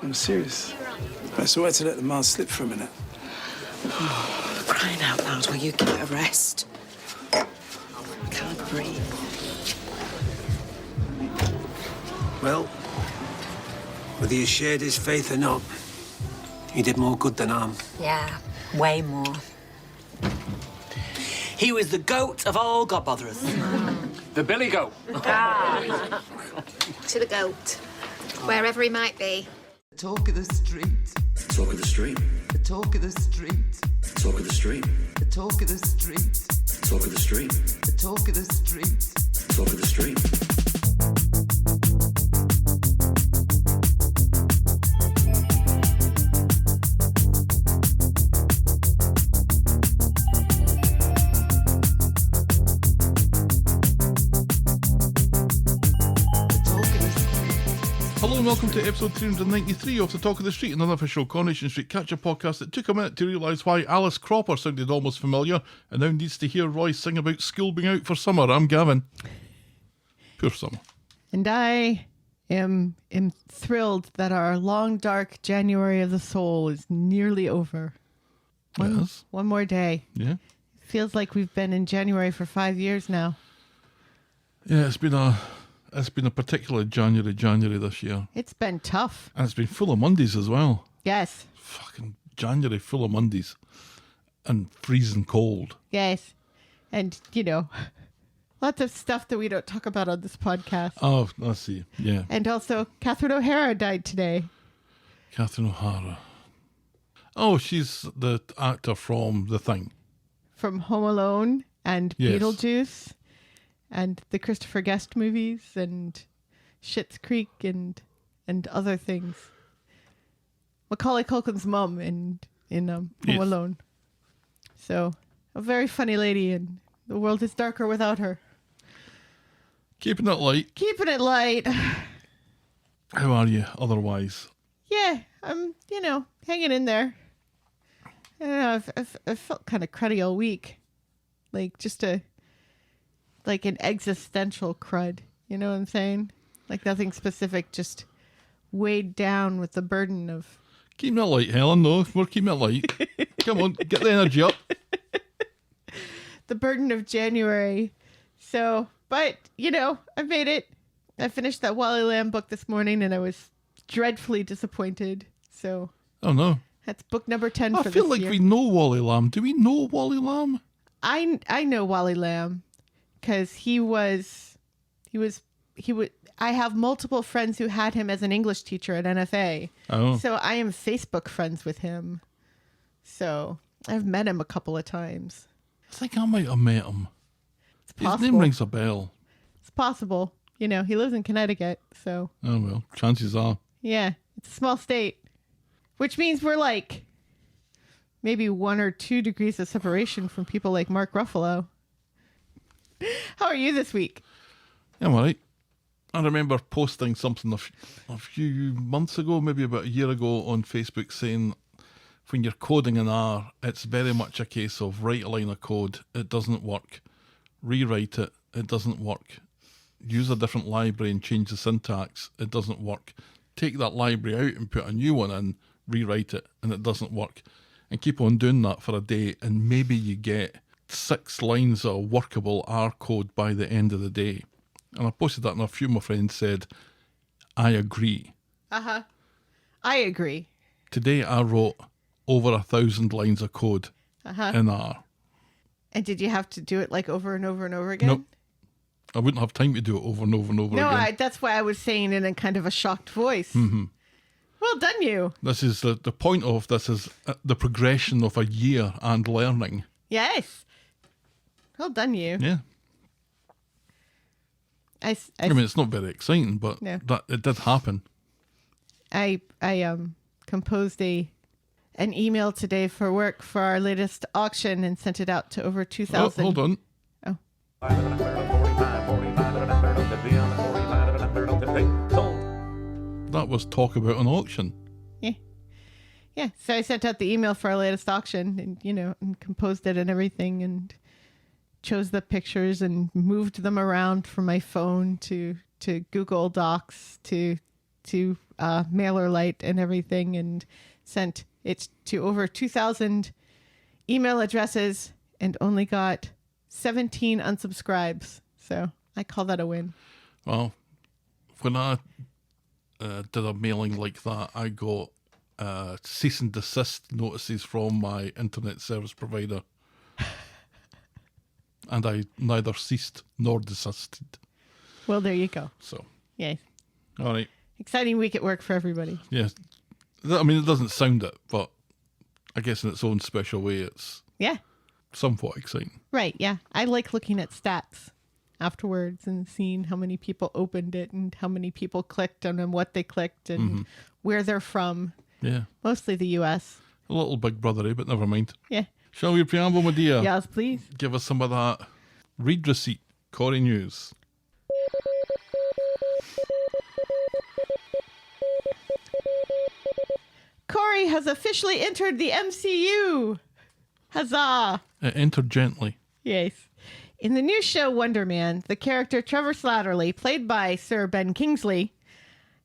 I'm serious. It's all right to let the mask slip for a minute. Oh, crying out loud, will you give it a rest? I can't breathe. Well, whether you shared his faith or not, he did more good than harm. Yeah, way more. He was the goat of all godbotherers. The billy goat. To the goat, wherever he might be. The talk of the street. Talk of the street. The talk of the street. Talk of the street. The talk of the street. Talk of the street. The talk of the street. Talk of the street. Hello and welcome to episode 393 of The Talk of the Street, an unofficial Coronation Street catch-up podcast that took a minute to realise why Alice Cropper sounded almost familiar and now needs to hear Roy sing about school being out for summer. I'm Gavin. Poor summer. And I am thrilled that our long, dark January of the soul is nearly over. One more day. Yeah. Feels like we've been in January for 5 years now. Yeah, it's been a particular January this year. It's been tough. And it's been full of Mondays as well. Yes. Fucking January full of Mondays. And freezing cold. Yes. And, you know, lots of stuff that we don't talk about on this podcast. Oh, I see. Yeah. And also, Catherine O'Hara died today. Catherine O'Hara. Oh, she's the actor from The Thing. From Home Alone and Yes. Beetlejuice. And the Christopher Guest movies and Schitt's Creek and other things. Macaulay Culkin's mum in Home Alone. So, a very funny lady, and the world is darker without her. Keeping it light. Keeping it light. How are you otherwise? Yeah, I'm, hanging in there. I don't know, I've felt kind of cruddy all week. Like an existential crud. You know what I'm saying? Like nothing specific, just weighed down with the burden of... Keeping it light, Helen, no. We're keeping it light. Come on, get the energy up. The burden of January. So, but, I made it. I finished that Wally Lamb book this morning and I was dreadfully disappointed. So... Oh, no. That's book number 10 for this year. I feel like we know Wally Lamb. Do we know Wally Lamb? I know Wally Lamb. Because I have multiple friends who had him as an English teacher at NFA. Oh. So I am Facebook friends with him. So I've met him a couple of times. I think I might have met him. It's possible. His name rings a bell. It's possible. He lives in Connecticut, so. Oh, well, chances are. Yeah, it's a small state. Which means we're like maybe 1 or 2 degrees of separation from people like Mark Ruffalo. How are you this week? Yeah, I'm all right. I remember posting something a few months ago, maybe about a year ago, on Facebook saying when you're coding in R, it's very much a case of write a line of code, it doesn't work. Rewrite it, it doesn't work. Use a different library and change the syntax, it doesn't work. Take that library out and put a new one in, rewrite it, and it doesn't work. And keep on doing that for a day, and maybe you get 6 lines of workable R code by the end of the day. And I posted that and a few of my friends said, I agree. Uh-huh. I agree. Today I wrote over 1,000 lines of code in R. And did you have to do it like over and over and over again? Nope. I wouldn't have time to do it over and over and over again. No, that's why I was saying in a kind of a shocked voice. Mm-hmm. Well done, you. This is the point of this is the progression of a year and learning. Yes. Well done, you. Yeah. I mean, it's not very exciting, but that it did happen. I composed an email today for work for our latest auction and sent it out to over 2,000. Oh, hold on. Oh. That was talk about an auction. Yeah. So I sent out the email for our latest auction and, and composed it and everything and chose the pictures and moved them around from my phone to Google Docs to MailerLite and everything, and sent it to over 2,000 email addresses and only got 17 unsubscribes. So I call that a win. Well, when I did a mailing like that, I got cease and desist notices from my internet service provider. And I neither ceased nor desisted. Well, there you go. So, Yay. all right. Exciting week at work for everybody. Yeah. I mean, it doesn't sound it, but I guess in its own special way, it's Yeah. somewhat exciting. Right. Yeah. I like looking at stats afterwards and seeing how many people opened it and how many people clicked and what they clicked and where they're from. Yeah. Mostly the US. A little big brothery, but never mind. Yeah. Shall we preamble, my dear? Yes, please. Give us some of that read receipt, Corrie News. Corrie has officially entered the MCU. Huzzah. Enter gently. Yes. In the new show Wonder Man, the character Trevor Slattery, played by Sir Ben Kingsley,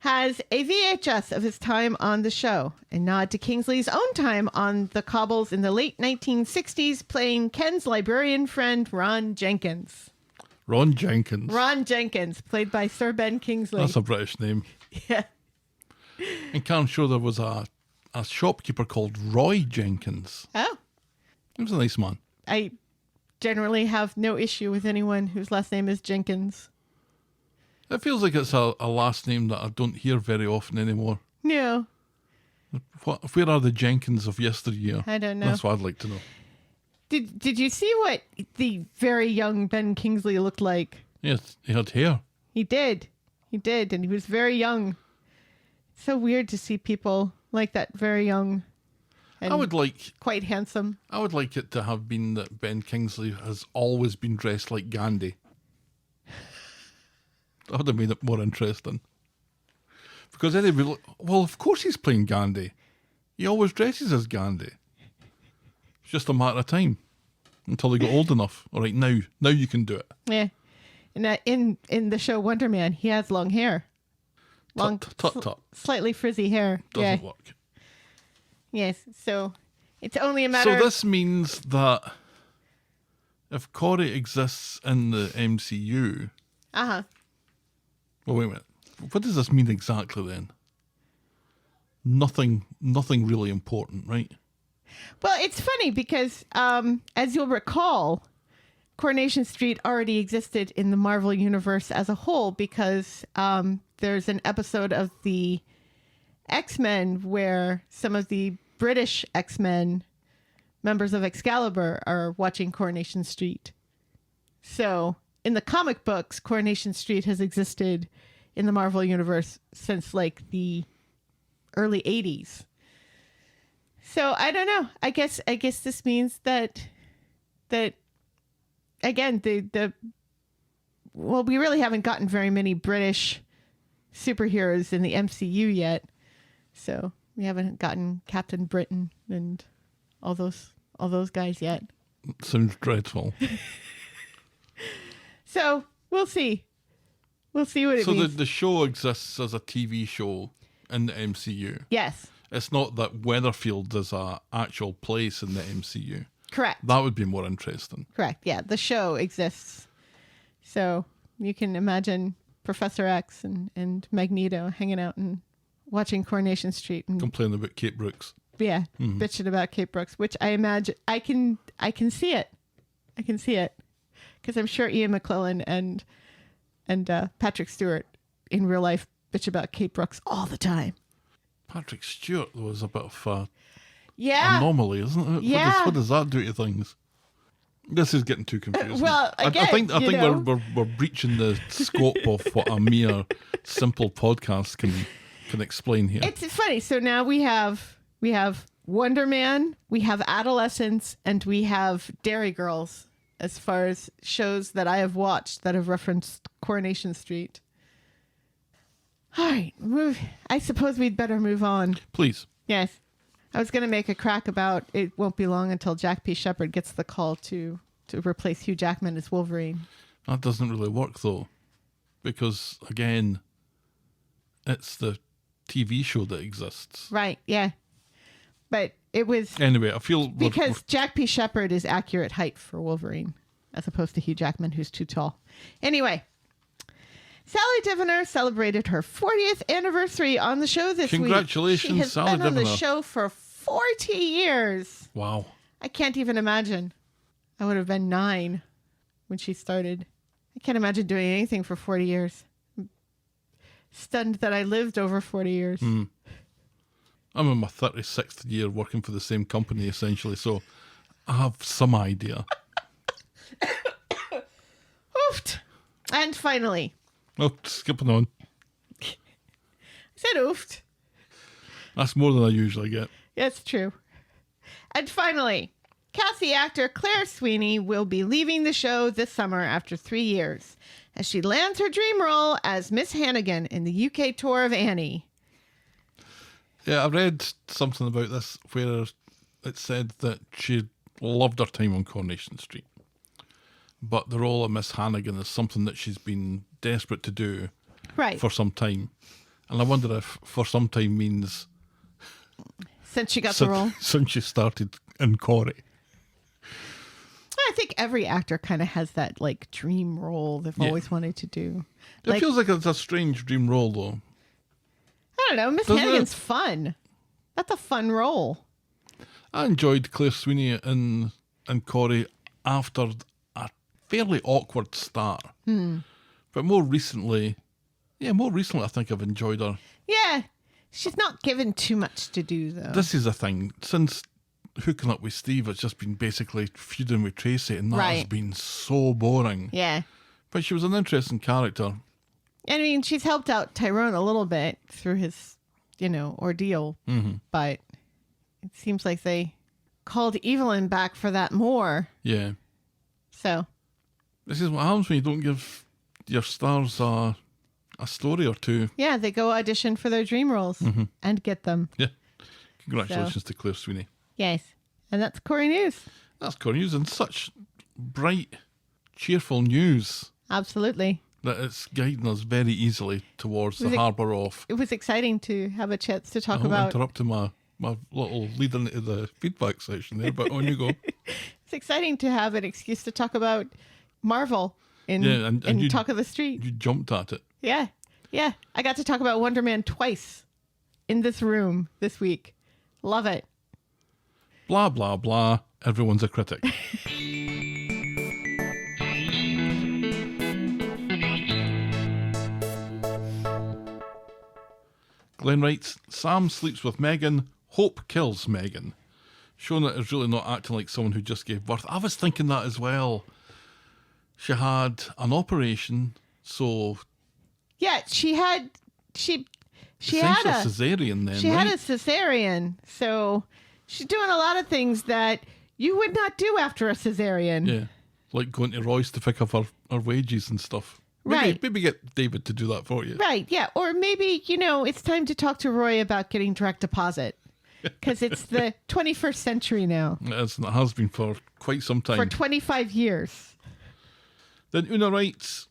has a VHS of his time on the show, a nod to Kingsley's own time on the cobbles in the late 1960s, playing Ken's librarian friend Ron Jenkins. Ron Jenkins. Ron Jenkins, played by Sir Ben Kingsley. That's a British name. Yeah. And I'm sure there was a shopkeeper called Roy Jenkins. Oh. He was a nice man. I generally have no isse with anyone whose last name is Jenkins. It feels like it's a last name that I don't hear very often anymore. No. Where are the Jenkins of yesteryear? I don't know. That's what I'd like to know. Did you see what the very young Ben Kingsley looked like? Yes, he had hair. He did. He did, and he was very young. It's so weird to see people like that very young. And I would like quite handsome. I would like it to have been that Ben Kingsley has always been dressed like Gandhi. That would have made it more interesting. Because then they'd be like, well, of course he's playing Gandhi. He always dresses as Gandhi. It's just a matter of time until they get old enough. All right, now you can do it. Yeah. And in the show Wonder Man, he has long hair. Long, tut. slightly frizzy hair. Doesn't work. Yes, so it's only a matter So this means that if Corrie exists in the MCU... Uh-huh. Well, wait a minute. What does this mean exactly then? Nothing really important, right? Well, it's funny because, as you'll recall, Coronation Street already existed in the Marvel Universe as a whole because there's an episode of the X-Men where some of the British X-Men, members of Excalibur, are watching Coronation Street. So, in the comic books, Coronation Street has existed in the Marvel Universe since, like, the early 80s. So, I don't know. I guess this means that again, well, we really haven't gotten very many British superheroes in the MCU yet. So we haven't gotten Captain Britain and all those guys yet. Sounds dreadful. So we'll see. We'll see what it means. So the show exists as a TV show in the MCU. Yes. It's not that Weatherfield is a actual place in the MCU. Correct. That would be more interesting. Correct. Yeah, the show exists. So you can imagine Professor X and Magneto hanging out and watching Coronation Street and Complaining about Kate Brooks. Yeah, bitching about Kate Brooks, which I imagine I can see it. I can see it because I'm sure Ian McClellan and Patrick Stewart in real life bitch about Kate Brooks all the time. Patrick Stewart was a bit of a anomaly, isn't it? Yeah. What does that do to things? This is getting too confusing. Well, again, I think we're breaching the scope of what a mere simple podcast can explain here. It's funny. So now we have Wonder Man, we have Adolescence, and we have Dairy Girls as far as shows that I have watched that have referenced Coronation Street. All right, I suppose we'd better move on. Please. Yes. I was going to make a crack about it won't be long until Jack P. Shepard gets the call to replace Hugh Jackman as Wolverine. That doesn't really work, though, because, again, it's the TV show that exists. Right, yeah. But it was Anyway, I feel because Jack P. Shepard is accurate height for Wolverine, as opposed to Hugh Jackman, who's too tall. Anyway, Sally Diviner celebrated her 40th anniversary on the show this week. Congratulations, She has Sally been on the Diviner. show for 40 years. Wow. I can't even imagine. I would have been 9 when she started. I can't imagine doing anything for 40 years. I'm stunned that I lived over 40 years. I'm in my 36th year working for the same company, essentially, so I have some idea. Oofed. And finally, Oh, skipping on. I said oofed. That's more than I usually get. It's true. And finally, Kathy actor Claire Sweeney will be leaving the show this summer after 3 years as she lands her dream role as Miss Hannigan in the UK tour of Annie. Yeah, I read something about this where it said that she loved her time on Coronation Street. But the role of Miss Hannigan is something that she's been desperate to do Right. for some time. And I wonder if for some time means Since she got the role. since she started in Corrie. I think every actor kind of has that like dream role they've Yeah. always wanted to do. It feels like it's a strange dream role, though. I don't know. Miss Doesn't Hannigan's it? fun. That's a fun role. I enjoyed Claire Sweeney in Corrie after a fairly awkward start. But more recently, I think I've enjoyed her. Yeah. She's not given too much to do, though. This is the thing. Since hooking up with Steve, it's just been basically feuding with Tracy, and that has Right. been so boring. Yeah. But she was an interesting character. I mean, she's helped out Tyrone a little bit through his, ordeal. But it seems like they called Evelyn back for that more. Yeah. So, This is what happens when you don't give your stars a story or two. yeah, they go audition for their dream roles and get them. Yeah. Congratulations to Claire Sweeney. Yes. And that's Corrie News. That's Corrie News, and such bright, cheerful news Absolutely. that it's guiding us very easily towards the Was it- harbour of. It was exciting to have a chance to talk I about. interrupted my little lead into the feedback section there, but on you go. It's exciting to have an excuse to talk about Marvel in and you- Talk of the Street. You jumped at it. Yeah. Yeah. I got to talk about Wonder Man twice in this room this week. Love it. Blah, blah, blah. Everyone's a critic. Glenn writes, Sam sleeps with Megan, Hope kills Megan. Shona is really not acting like someone who just gave birth. I was thinking that as well. She had an operation, so Yeah, she had a cesarean then, she right? had a cesarean, so she's doing a lot of things that you would not do after a cesarean. Yeah, like going to Royce to pick up her wages and stuff. Right. Maybe get David to do that for you. Right, yeah. Or maybe, it's time to talk to Roy about getting direct deposit. Because it's the 21st century now. It has been for quite some time. For 25 years. Then Una writes,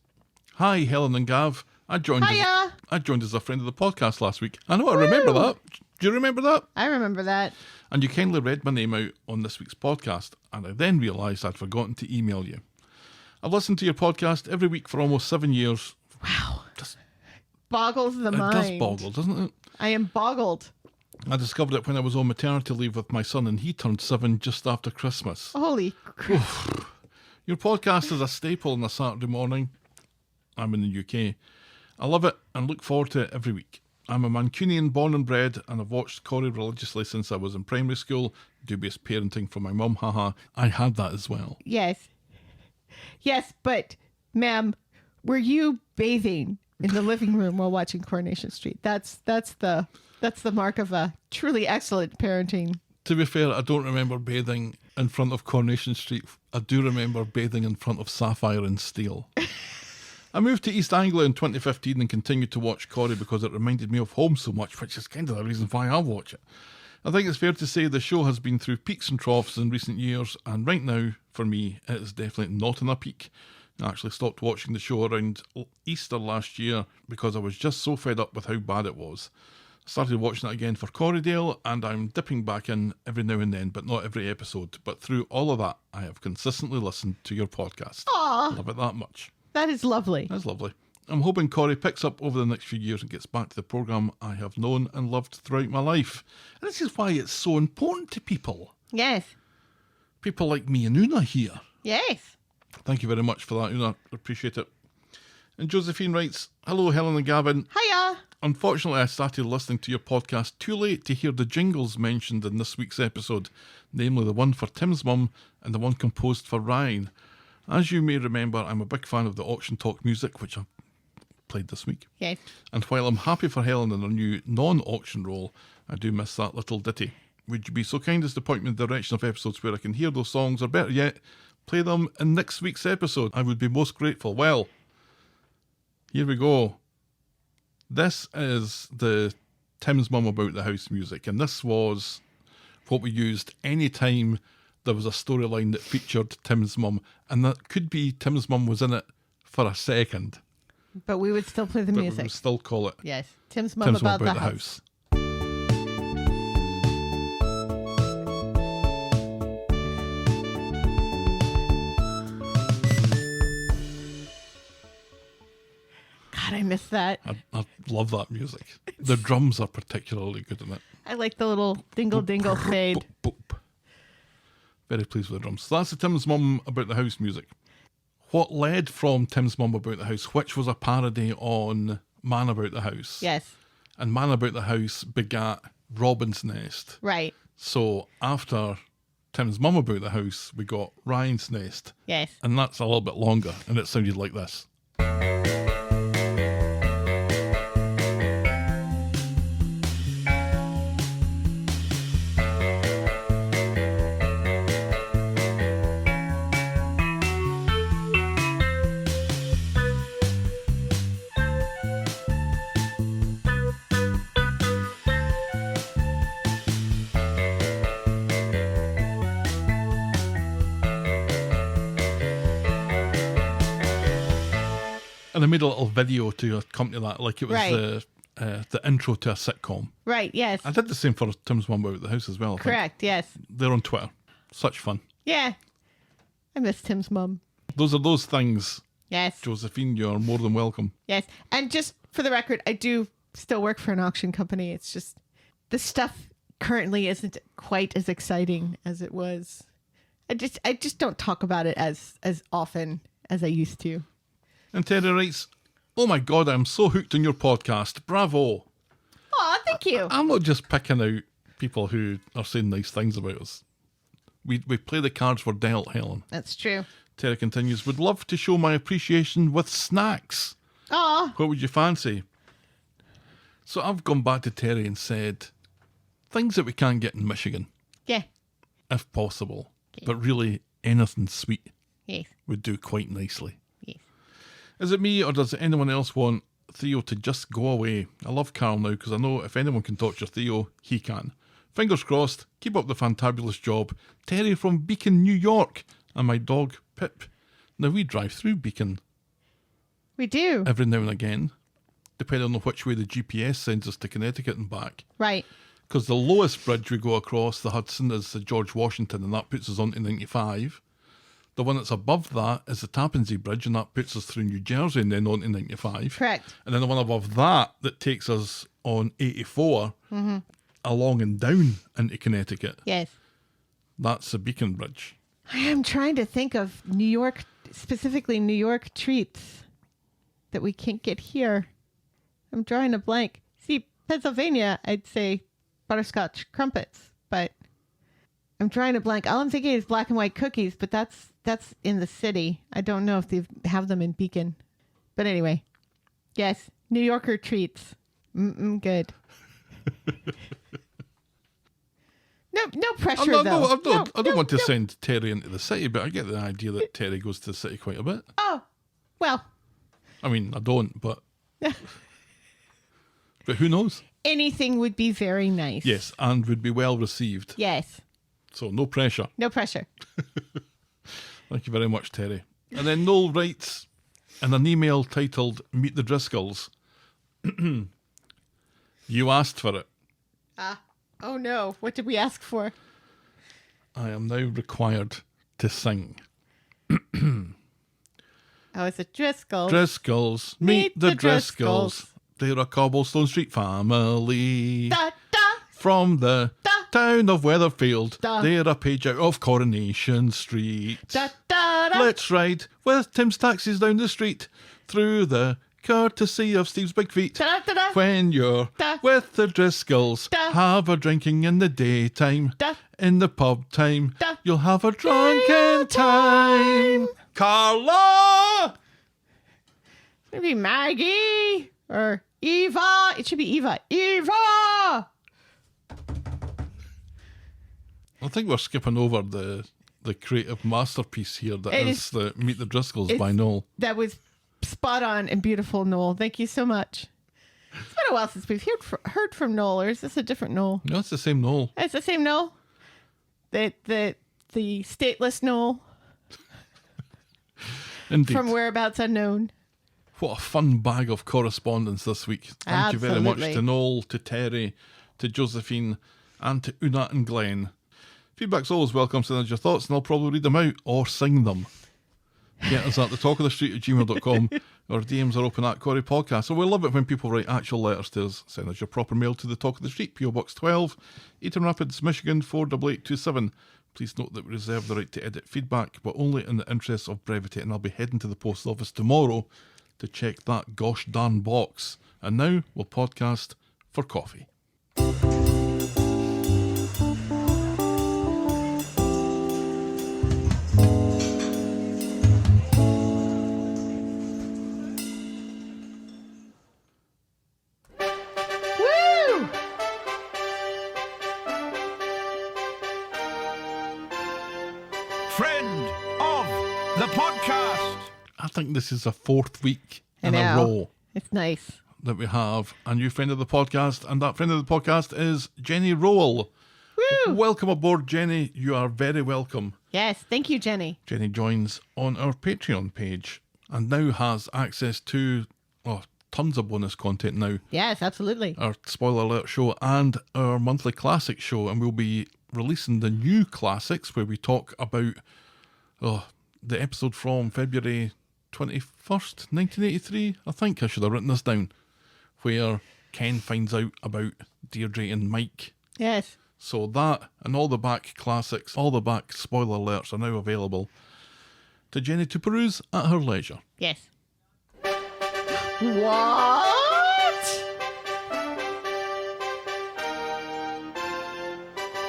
Hi, Helen and Gav. I joined Hiya. as a friend of the podcast last week. I know, I remember that. Do you remember that? I remember that. And you kindly read my name out on this week's podcast, and I then realised I'd forgotten to email you. I've listened to your podcast every week for almost 7 years. Wow. Boggles the mind. It does boggle, doesn't it? I am boggled. I discovered it when I was on maternity leave with my son, and he turned 7 just after Christmas. Holy crap. Your podcast is a staple on a Saturday morning. I'm in the UK. I love it and look forward to it every week. I'm a Mancunian born and bred, and I've watched Corrie religiously since I was in primary school. Dubious parenting from my mum, haha. I had that as well. Yes. Yes, but, ma'am, were you bathing in the living room while watching Coronation Street? That's the mark of a truly excellent parenting. To be fair, I don't remember bathing in front of Coronation Street. I do remember bathing in front of Sapphire and Steel. I moved to East Anglia in 2015 and continued to watch Corrie because it reminded me of home so much, which is kind of the reason why I watch it. I think it's fair to say the show has been through peaks and troughs in recent years, and right now, for me, it is definitely not in a peak. I actually stopped watching the show around Easter last year because I was just so fed up with how bad it was. Started watching it again for Corriedale, and I'm dipping back in every now and then, but not every episode. But through all of that, I have consistently listened to your podcast. Aw. Love it that much. That is lovely. That's lovely. I'm hoping Corrie picks up over the next few years and gets back to the programme I have known and loved throughout my life. And this is why it's so important to people. Yes. People like me and Una here. Yes. Thank you very much for that, Una. Appreciate it. And Josephine writes, hello, Helen and Gavin. Hiya. Unfortunately, I started listening to your podcast too late to hear the jingles mentioned in this week's episode, namely the one for Tim's mum and the one composed for Ryan. As you may remember, I'm a big fan of the auction talk music, which I've played this week. Yes. And while I'm happy for Helen in her new non-auction role, I do miss that little ditty. Would you be so kind as to point me in the direction of episodes where I can hear those songs, or better yet, play them in next week's episode? I would be most grateful. Well, here we go. This is the Tim's Mum About the House music, and this was what we used any time there was a storyline that featured Tim's mum, and that could be Tim's mum was in it for a second. But we would still play the But music. we would still call it Yes. Tim's Mum About the House. God, I miss that. I love that music. The drums are particularly good in it. I like the little dingle dingle fade. Boop, boop. Very pleased with the drums. So that's the Tim's Mum About the House music. What led from Tim's Mum About the House, which was a parody on Man About the House. Yes. And Man About the House begat Robin's Nest. Right. So after Tim's Mum About the House, we got Ryan's Nest. Yes. And that's a little bit longer, and it sounded like this. And I made a little video to accompany that, like it was Right. the intro to a sitcom. Right, yes. I did the same for Tim's Mum About the House as well. I think. Correct, yes. They're on Twitter. Such fun. Yeah. I miss Tim's mum. Those are those things, Yes. Josephine. You're more than welcome. Yes. And just for the record, I do still work for an auction company. It's just the stuff currently isn't quite as exciting as it was. I just don't talk about it as often as I used to. And Terry writes, oh my God, I'm so hooked on your podcast. Bravo. Oh, thank you. I'm not just picking out people who are saying nice things about us. We play the cards we're dealt, Helen. That's true. Terry continues, would love to show my appreciation with snacks. Oh, What would you fancy? So I've gone back to Terry and said, things that we can't get in Michigan, yeah. if possible. But really, anything sweet Yes. would do quite nicely. Yes. Is it me, or does anyone else want Theo to just go away? I love Carl now, because I know if anyone can torture Theo, he can. Fingers crossed. Keep up the fantabulous job. Terry from Beacon, New York. And my dog, Pip. Now, we drive through Beacon We do. every now and again, depending on which way the GPS sends us to Connecticut and back. Right. Because the lowest bridge we go across, the Hudson, is the George Washington, and that puts us on to 95. The one that's above that is the Tappan Zee Bridge, and that puts us through New Jersey and then on to 95. Correct. And then the one above that takes us on 84 along and down into Connecticut. Yes. That's the Beacon Bridge. I am trying to think of New York, specifically New York treats that we can't get here. I'm drawing a blank. See, Pennsylvania, I'd say butterscotch crumpets, but I'm drawing a blank. All I'm thinking is black and white cookies, but that's in the city. I don't know if they have them in Beacon. But anyway, yes, New Yorker treats. Good. No pressure, though. I don't want to send Terry into the city, but I get the idea that Terry goes to the city quite a bit. Oh, well. I mean, I don't, but... but who knows? Anything would be very nice. Yes, and would be well received. Yes. So no pressure. No pressure. Thank you very much, Terry. And then Noel writes in an email titled Meet the Driscolls, You asked for it. Oh no, what did we ask for? I am now required to sing. Oh, it's a Driscoll. Driscolls, meet the Driscolls. They're a Cobblestone Street family. Da, da, From the da, town of Weatherfield. Da. They're a page out of Coronation Street. da, da, da. Let's ride with Tim's taxis down the street through the courtesy of Steve's big feet. Da, da, da. When you're Da. with the Driscolls, Da. have a drinking in the daytime. Da. In the pub time, Da. you'll have a drunken time. Carla! Maybe Maggie or Eva. It should be Eva. Eva! I think we're skipping over the creative masterpiece here that It is the Meet the Driscolls it's- by Noel. That was spot on and beautiful, Noel. Thank you so much. It's been a while since we've heard from Noel, or is this a different Noel? No, it's the same Noel. It's the same Noel. The stateless Noel Indeed. from whereabouts unknown. What a fun bag of correspondence this week. Thank you very much Absolutely. to Noel, to Terry, to Josephine, and to Una and Glenn. Feedback's always welcome. Send us your thoughts and I'll probably read them out or sing them. Get us at thetalkofthestreet@gmail.com or DMs are open at Corrie Podcast. So we love it when people write actual letters to us. Send us your proper mail to the Talk of the Street, PO Box 12, Eaton Rapids, Michigan 48827. Please note that we reserve the right to edit feedback, but only in the interests of brevity, and I'll be heading to the post office tomorrow to check that gosh darn box. And now we'll podcast for coffee. Woo! Friend of the podcast. I think this is a fourth week I in a know. row It's nice. that we have a new friend of the podcast, and that friend of the podcast is Jenny Rowell. Woo! Welcome aboard, Jenny. You are very welcome. Yes, thank you, Jenny. Jenny joins on our Patreon page and now has access to tons of bonus content now. Yes, absolutely. Our spoiler alert show and our monthly classic show, and we'll be releasing the new classics where we talk about the episode from February 21st, 1983. I think I should have written this down, where Ken finds out about Deirdre and Mike. Yes. So that and all the back classics, all the back spoiler alerts are now available to Jenny to peruse at her leisure. Yes. What?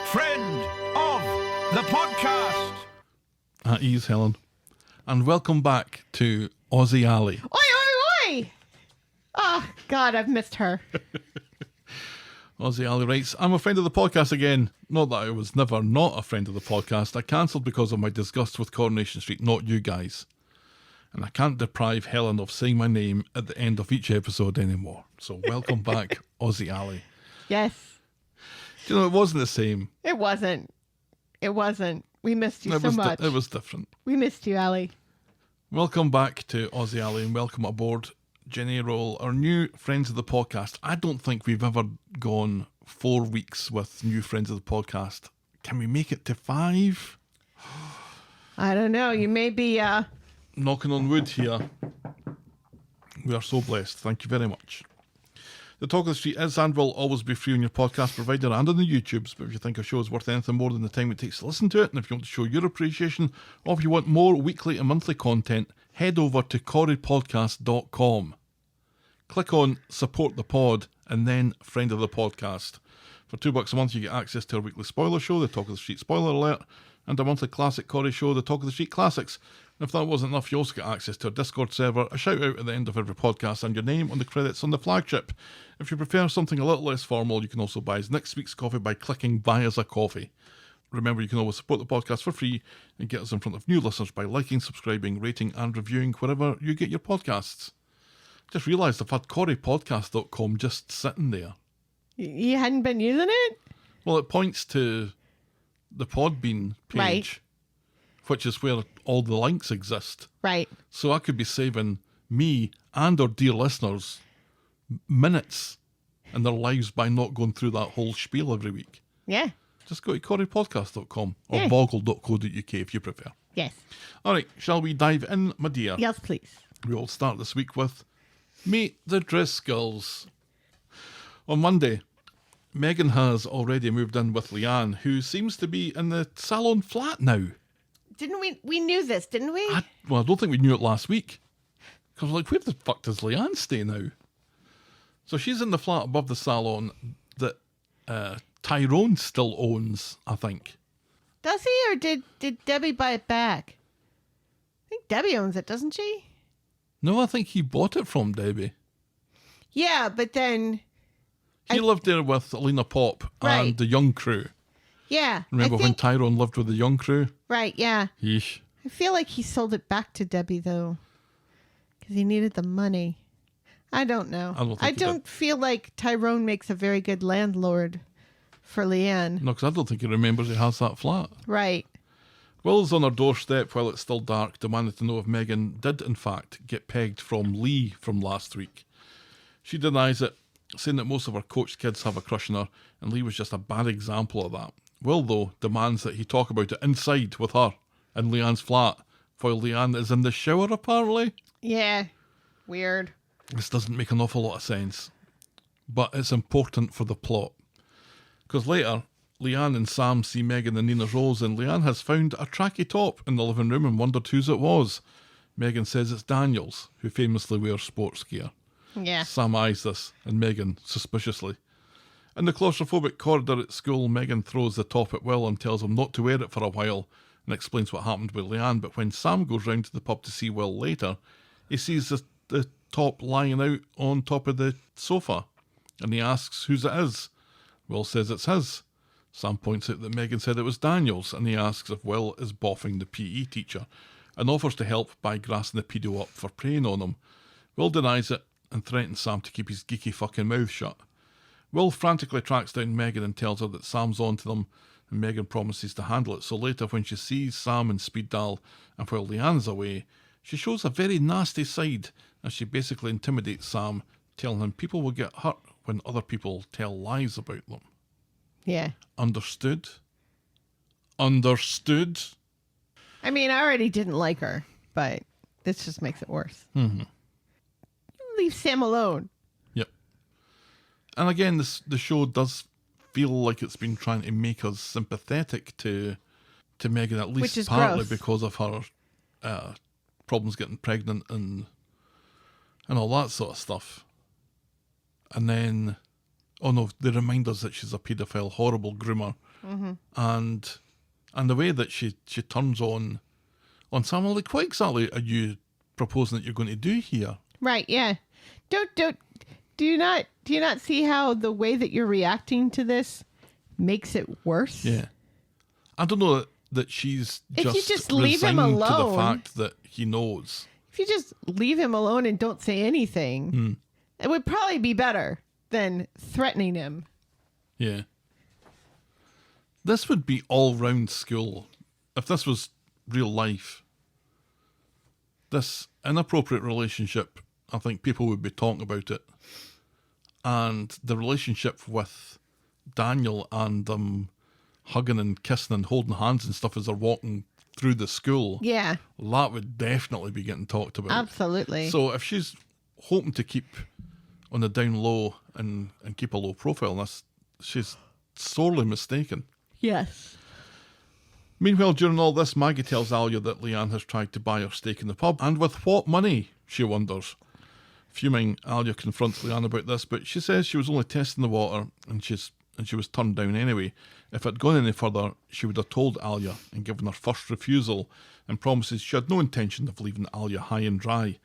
Friend of the podcast. At ease, Helen. And welcome back to Aussie Alley. Oi, oi, oi! Oh, God, I've missed her. Aussie Alley writes, I'm a friend of the podcast again. Not that I was never not a friend of the podcast. I cancelled because of my disgust with Coronation Street, not you guys. And I can't deprive Helen of saying my name at the end of each episode anymore. So welcome back, Aussie Alley. Yes. Do you know, it wasn't the same. It wasn't. It wasn't. We missed you so much. It was different. We missed you, Ali. Welcome back to Aussie Alley and welcome aboard Jenny Roll, our new friends of the podcast. I don't think we've ever gone 4 weeks with new friends of the podcast. Can we make it to 5? I don't know. You may be, Knocking on wood here. We are so blessed. Thank you very much. The Talk of the Street is and will always be free on your podcast provider and on the YouTubes, but if you think a show is worth anything more than the time it takes to listen to it, and if you want to show your appreciation, or if you want more weekly and monthly content, head over to corriepodcast.com. Click on Support the Pod and then Friend of the Podcast. For $2 a month, you get access to our weekly spoiler show, the Talk of the Street Spoiler Alert, and a monthly classic Corrie show, the Talk of the Street Classics. And if that wasn't enough, you also get access to our Discord server, a shout out at the end of every podcast, and your name on the credits on the flagship. If you prefer something a little less formal, you can also buy us next week's coffee by clicking Buy Us a Coffee. Remember, you can always support the podcast for free and get us in front of new listeners by liking, subscribing, rating, and reviewing wherever you get your podcasts. Just realised I've had corriepodcast.com just sitting there. you hadn't been using it? Well, it points to the Podbean page, Right. which is where all the links exist. Right. So I could be saving me and our dear listeners minutes in their lives by not going through that whole spiel every week. Yeah. Just go to corriepodcast.com or Yeah. boggle.co.uk if you prefer. Yes. All right, shall we dive in, my dear? Yes, please. We'll start this week with Meet the Driscolls. On Monday, Megan has already moved in with Leanne, who seems to be in the salon flat now. Didn't we knew this, didn't we? I don't think we knew it last week. Because like, where the fuck does Leanne stay now? So she's in the flat above the salon that Tyrone still owns, I think. Does he, or did Debbie buy it back? I think Debbie owns it, doesn't she? No, I think he bought it from Debbie. Yeah, but then... He lived there with Alina Pop Right. and the Young Crew. Yeah. Remember I when think, Tyrone lived with the Young Crew? Right, yeah. Yeesh. I feel like he sold it back to Debbie, though. Because he needed the money. I don't know. I don't think he feel like Tyrone makes a very good landlord for Leanne. No, because I don't think he remembers he has that flat. Right. Will's on her doorstep while it's still dark, demanding to know if Megan did, in fact, get pegged from Lee from last week. She denies it, saying that most of her coached kids have a crush on her, and Lee was just a bad example of that. Will, though, demands that he talk about it inside with her in Leanne's flat, while Leanne is in the shower, apparently. Yeah. Weird. This doesn't make an awful lot of sense, but it's important for the plot. Because later, Leanne and Sam see Megan and Nina's Rose, and Leanne has found a tracky top in the living room and wondered whose it was. Megan says it's Daniel's, who famously wears sports gear. Yeah. Sam eyes this, and Megan suspiciously. In the claustrophobic corridor at school, Megan throws the top at Will and tells him not to wear it for a while, and explains what happened with Leanne. But when Sam goes round to the pub to see Will later, he sees the top lying out on top of the sofa, and he asks whose it is. Will says it's his. Sam points out that Megan said it was Daniel's, and he asks if Will is boffing the PE teacher, and offers to help by grassing the pedo up for preying on him. Will denies it and threatens Sam to keep his geeky fucking mouth shut. Will frantically tracks down Megan and tells her that Sam's on to them, and Megan promises to handle it. So later, when she sees Sam and Speed Dial, and while Leanne's away, she shows a very nasty side as she basically intimidates Sam, telling him people will get hurt when other people tell lies about them. Yeah. Understood? Understood? I mean, I already didn't like her, but this just makes it worse. Mm-hmm. Leave Sam alone. Yep. And again, the show does feel like it's been trying to make us sympathetic to Megan, at Which least is partly gross. because of her problems getting pregnant and all that sort of stuff. And then, oh no, they remind us that she's a paedophile, horrible groomer. Mm-hmm. And the way that she turns on Sam, I'm like, what exactly are you proposing that you're going to do here? Right, yeah. Do you not see how the way that you're reacting to this makes it worse? Yeah. I don't know that she's If you just leave him resigned to the alone- fact that he knows. If you just leave him alone and don't say anything, it would probably be better than threatening him. Yeah. This would be all round school. If this was real life, this inappropriate relationship, I think people would be talking about it. And the relationship with Daniel and them hugging and kissing and holding hands and stuff as they're walking through the school, Yeah, that would definitely be getting talked about. absolutely. So if she's hoping to keep on the down low and keep a low profile in this, she's sorely mistaken. Yes. Meanwhile, during all this, Maggie tells Alia that Leanne has tried to buy her stake in the pub, and with what money, she wonders. Fuming, Alia confronts Leanne about this, but she says she was only testing the water, and she was turned down anyway. If it had gone any further, she would have told Alia and given her first refusal, and promises she had no intention of leaving Alia high and dry.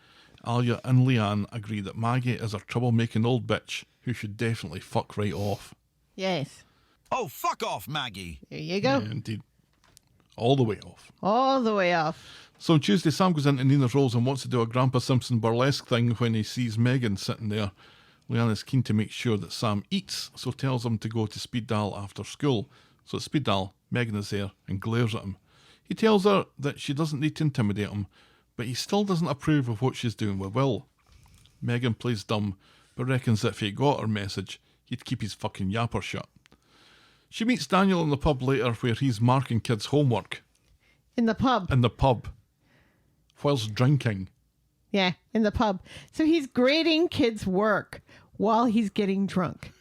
Alia and Leanne agree that Maggie is a troublemaking old bitch who should definitely fuck right off. Yes. Oh, fuck off, Maggie. There you go. Yeah, indeed. All the way off. All the way off. So on Tuesday, Sam goes into Nina's Rolls and wants to do a Grandpa Simpson burlesque thing when he sees Megan sitting there. Leanne is keen to make sure that Sam eats, so tells him to go to Speed Dial after school. So at Speed Dial, Megan is there and glares at him. He tells her that she doesn't need to intimidate him, but he still doesn't approve of what she's doing with Will. Megan plays dumb, but reckons that if he got her message, He'd keep his fucking yapper shut. She meets Daniel in the pub later where he's marking kids' homework. In the pub. In the pub. Whilst drinking. Yeah, in the pub. So he's grading kids' work while he's getting drunk.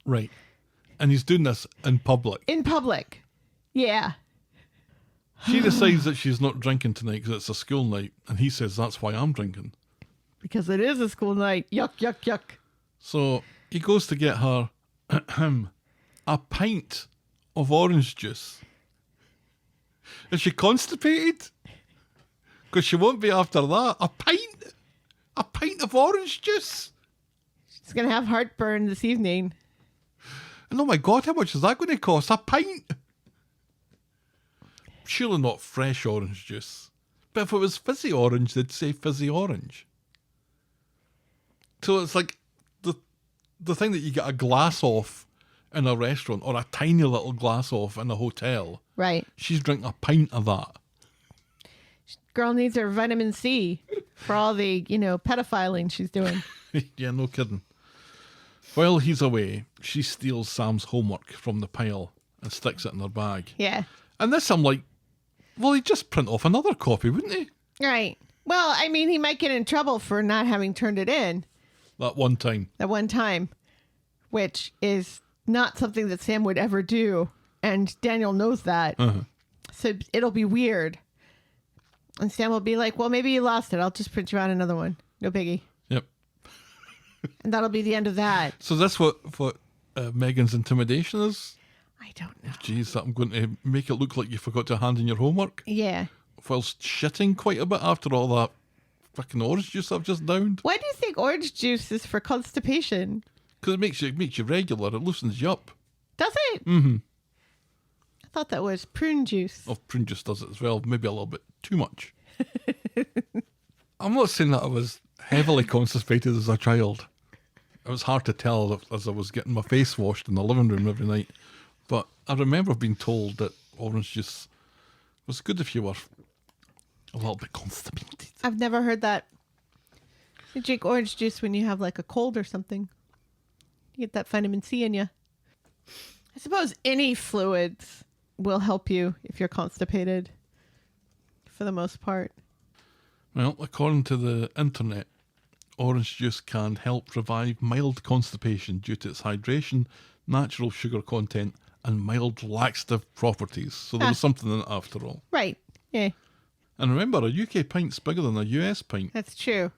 Right. And he's doing this in public. In public. Yeah. She decides that she's not drinking tonight because it's a school night. And he says, that's why I'm drinking. Because it is a school night. Yuck, yuck, yuck. So he goes to get her a pint of orange juice. Is she constipated? Because she won't be after that. A pint? A pint of orange juice? She's going to have heartburn this evening. And oh my God, how much is that going to cost? A pint? Surely not fresh orange juice. But if it was fizzy orange, they'd say fizzy orange. So it's like the thing that you get a glass off in a restaurant or a tiny little glass off in a hotel. Right. She's drinking a pint of that. Girl needs her vitamin C for all the, pedophiling she's doing. Yeah, no kidding. While he's away, she steals Sam's homework from the pile and sticks it in her bag. Yeah. And this, I'm like, well, he'd just print off another copy, wouldn't he? Right. Well, I mean, he might get in trouble for not having turned it in. That one time. Which is not something that Sam would ever do. And Daniel knows that. Uh-huh. So it'll be weird. And Sam will be like, well, maybe you lost it. I'll just print you out another one. No biggie. Yep. And that'll be the end of that. So that's what Megan's intimidation is? I don't know. Jeez, I'm going to make it look like you forgot to hand in your homework. Yeah. Whilst shitting quite a bit after all that fucking orange juice I've just downed. Why do you think orange juice is for constipation? Because it makes you regular. It loosens you up. Does it? Mm-hmm. I thought that was prune juice. Oh, prune juice does it as well. Maybe a little bit too much. I'm not saying that I was heavily constipated as a child. It was hard to tell as I was getting my face washed in the living room every night. But I remember being told that orange juice was good if you were a little bit constipated. I've never heard that. You drink orange juice when you have like a cold or something. You get that vitamin C in you. I suppose any fluids will help you if you're constipated, for the most part. Well, according to the internet, orange juice can help revive mild constipation due to its hydration, natural sugar content, and mild laxative properties. So there was something in it after all. Right. Yeah. And remember, a UK pint's bigger than a US pint. That's true.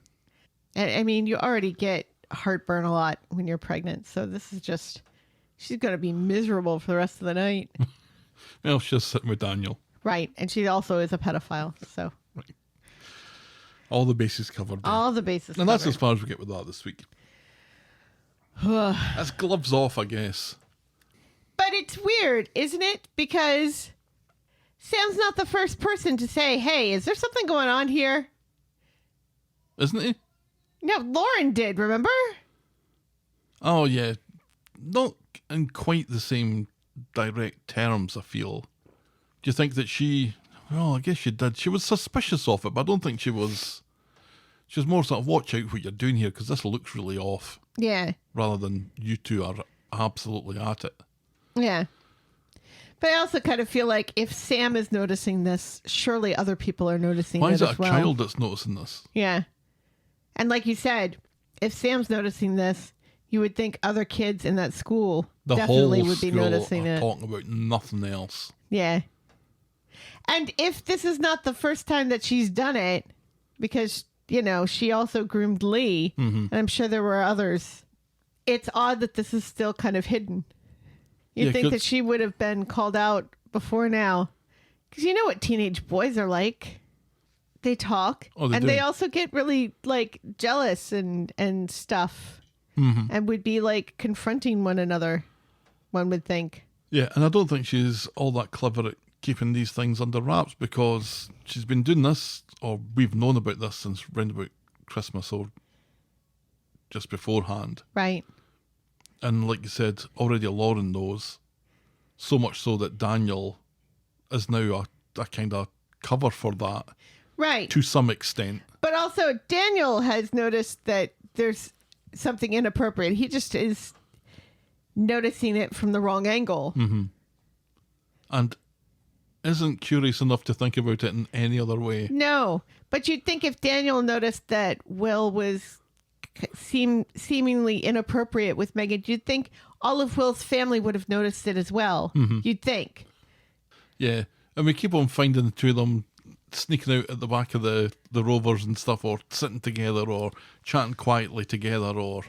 I mean, you already get heartburn a lot when you're pregnant. So this is just, she's going to be miserable for the rest of the night. Well, she's sitting with Daniel. Right. And she also is a pedophile. So. Right. All the bases covered. There. All the bases and covered. that's as far as we get with that this week. That's gloves off, I guess. But it's weird, isn't it? Because Sam's not the first person to say, hey, is there something going on here? Isn't he? No, Lauren did, remember? Oh, yeah. Not in quite the same direct terms, I feel. Do you think that she... Well, I guess she did. She was suspicious of it, but I don't think she was... She was more sort of, watch out what you're doing here, because this looks really off. Yeah. Rather than you two are absolutely at it. Yeah. But I also kind of feel like if Sam is noticing this, surely other people are noticing it as well. Why is it a child that's noticing this? Yeah. And like you said, if Sam's noticing this, you would think other kids in that school definitely would be noticing it. Talking about nothing else. Yeah. And if this is not the first time that she's done it, because, she also groomed Lee, and I'm sure there were others, it's odd that this is still kind of hidden. You'd think that she would have been called out before now. Because you know what teenage boys are like. They talk. Oh, they and do. they also get really, jealous and stuff. Mm-hmm. And would be, confronting one another, one would think. Yeah, and I don't think she's all that clever at keeping these things under wraps, because she's been doing this, or we've known about this since round about Christmas or just beforehand. Right. And like you said, already Lauren knows, so much so that Daniel is now a kind of cover for that. Right. To some extent. But also, Daniel has noticed that there's something inappropriate. He just is... noticing it from the wrong angle. And isn't curious enough to think about it in any other way. No, but you'd think if Daniel noticed that Will was seemingly inappropriate with Megan, you'd think all of Will's family would have noticed it as well. You'd think. Yeah, and we keep on finding the two of them sneaking out at the back of the Rovers and stuff, or sitting together, or chatting quietly together, or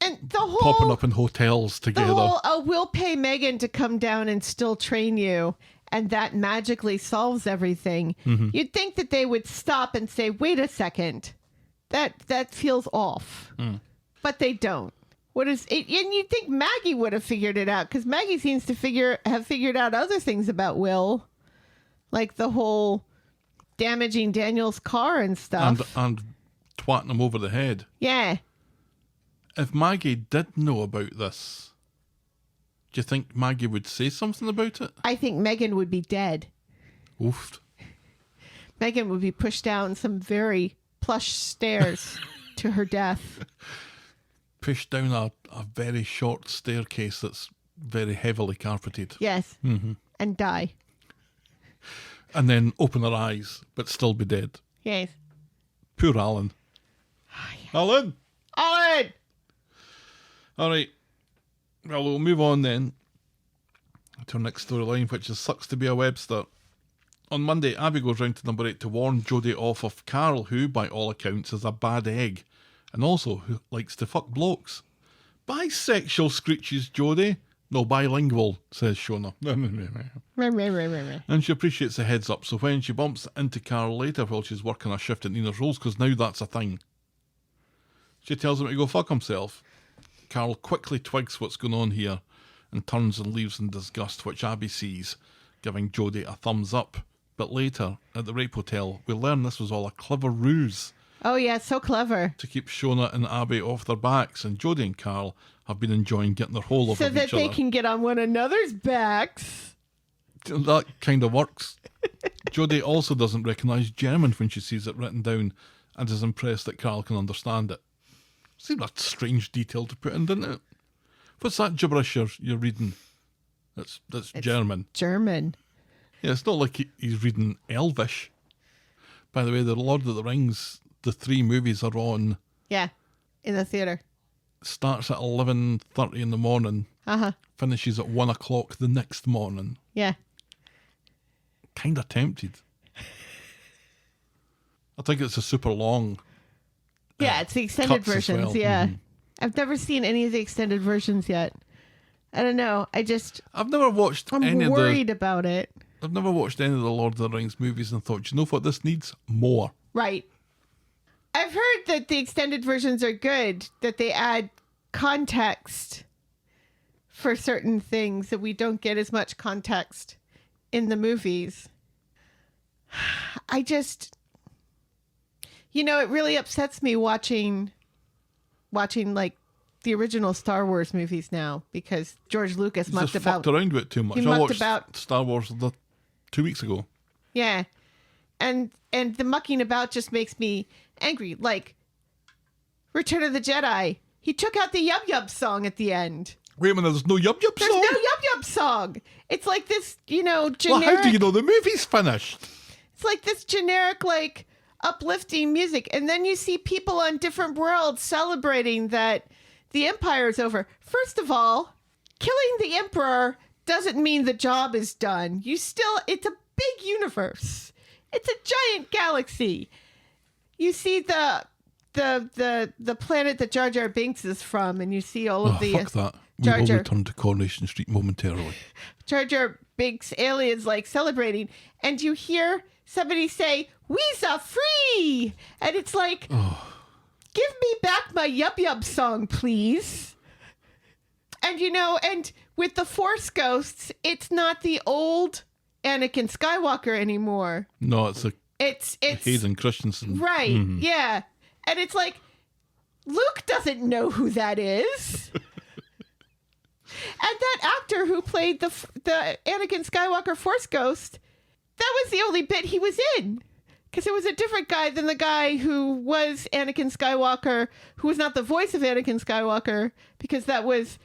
and the whole popping up in hotels together. The whole, oh, we'll pay Megan to come down and still train you, and that magically solves everything. You'd think that they would stop and say, wait a second, that feels off. But they don't. What is it? And you'd think Maggie would have figured it out, because Maggie seems to have figured out other things about Will, like the whole damaging Daniel's car and stuff. And twatting him over the head. Yeah. If Maggie did know about this, do you think Maggie would say something about it? I think Megan would be dead. Oof. Megan would be pushed down some very plush stairs to her death. Pushed down a very short staircase that's very heavily carpeted. Yes. And die. And then open her eyes, but still be dead. Yes. Poor Alan. Alan! Alan! All right. Well, we'll move on then to our next storyline, which is Sucks to be a Webster. On Monday, Abby goes round to number 8 to warn Jodie off of Carl, who, by all accounts, is a bad egg, and also who likes to fuck blokes. Bisexual, screeches Jodie. No, bilingual, says Shona. And she appreciates the heads up, so when she bumps into Carl later while she's working a shift at Nina's Rolls, because now that's a thing, she tells him to go fuck himself. Carl quickly twigs what's going on here and turns and leaves in disgust, which Abby sees, giving Jodie a thumbs up. But later, at the rape hotel, we learn this was all a clever ruse. Oh yeah, so clever. To keep Shona and Abby off their backs, and Jodie and Carl have been enjoying getting their hold over so each that other. they can get on one another's backs. That kind of works. Jodie also doesn't recognise German when she sees it written down, and is impressed that Carl can understand it. Seemed a strange detail to put in, didn't it? What's that gibberish you're reading? It's German. German. Yeah, it's not like he's reading Elvish. By the way, the Lord of the Rings, the 3 movies are on. Yeah, in the theatre. Starts at 11:30 in the morning. Finishes at 1 o'clock the next morning. Yeah. Kind of tempted. I think it's a super long. Yeah, it's the extended cuts as versions. well. Yeah. I've never seen any of the extended versions yet. I don't know. I've never watched I'm any worried about it. I've never watched any of the Lord of the Rings movies and thought, you know what, this needs more. Right. I've heard that the extended versions are good, that they add context for certain things, that we don't get as much context in the movies. It really upsets me watching like the original Star Wars movies now, because George Lucas He's just fucked around with it too much. I watched Star Wars 2 weeks ago. Yeah. And the mucking about just makes me angry. Like Return of the Jedi. He took out the Yub Yub song at the end. Wait a minute, there's no Yub Yub song? There's no Yub Yub song. It's like this, generic... Well, how do you know the movie's finished? It's like this generic, uplifting music. And then you see people on different worlds celebrating that the Empire's over. First of all, killing the Emperor doesn't mean the job is done. It's a big universe. It's a giant galaxy. You see the planet that Jar Jar Binks is from, and you see all of the... fuck that. We will return to Coronation Street momentarily. Jar Jar Binks aliens, celebrating, and you hear somebody say, "We'za free!" And it's like, give me back my Yub Yub song, please. And, and with the Force Ghosts, it's not the old Anakin Skywalker anymore. No, it's Hayden Christensen. Right, yeah. And it's like, Luke doesn't know who that is. And that actor who played the Anakin Skywalker Force Ghost, that was the only bit he was in. Because it was a different guy than the guy who was Anakin Skywalker, who was not the voice of Anakin Skywalker, because that was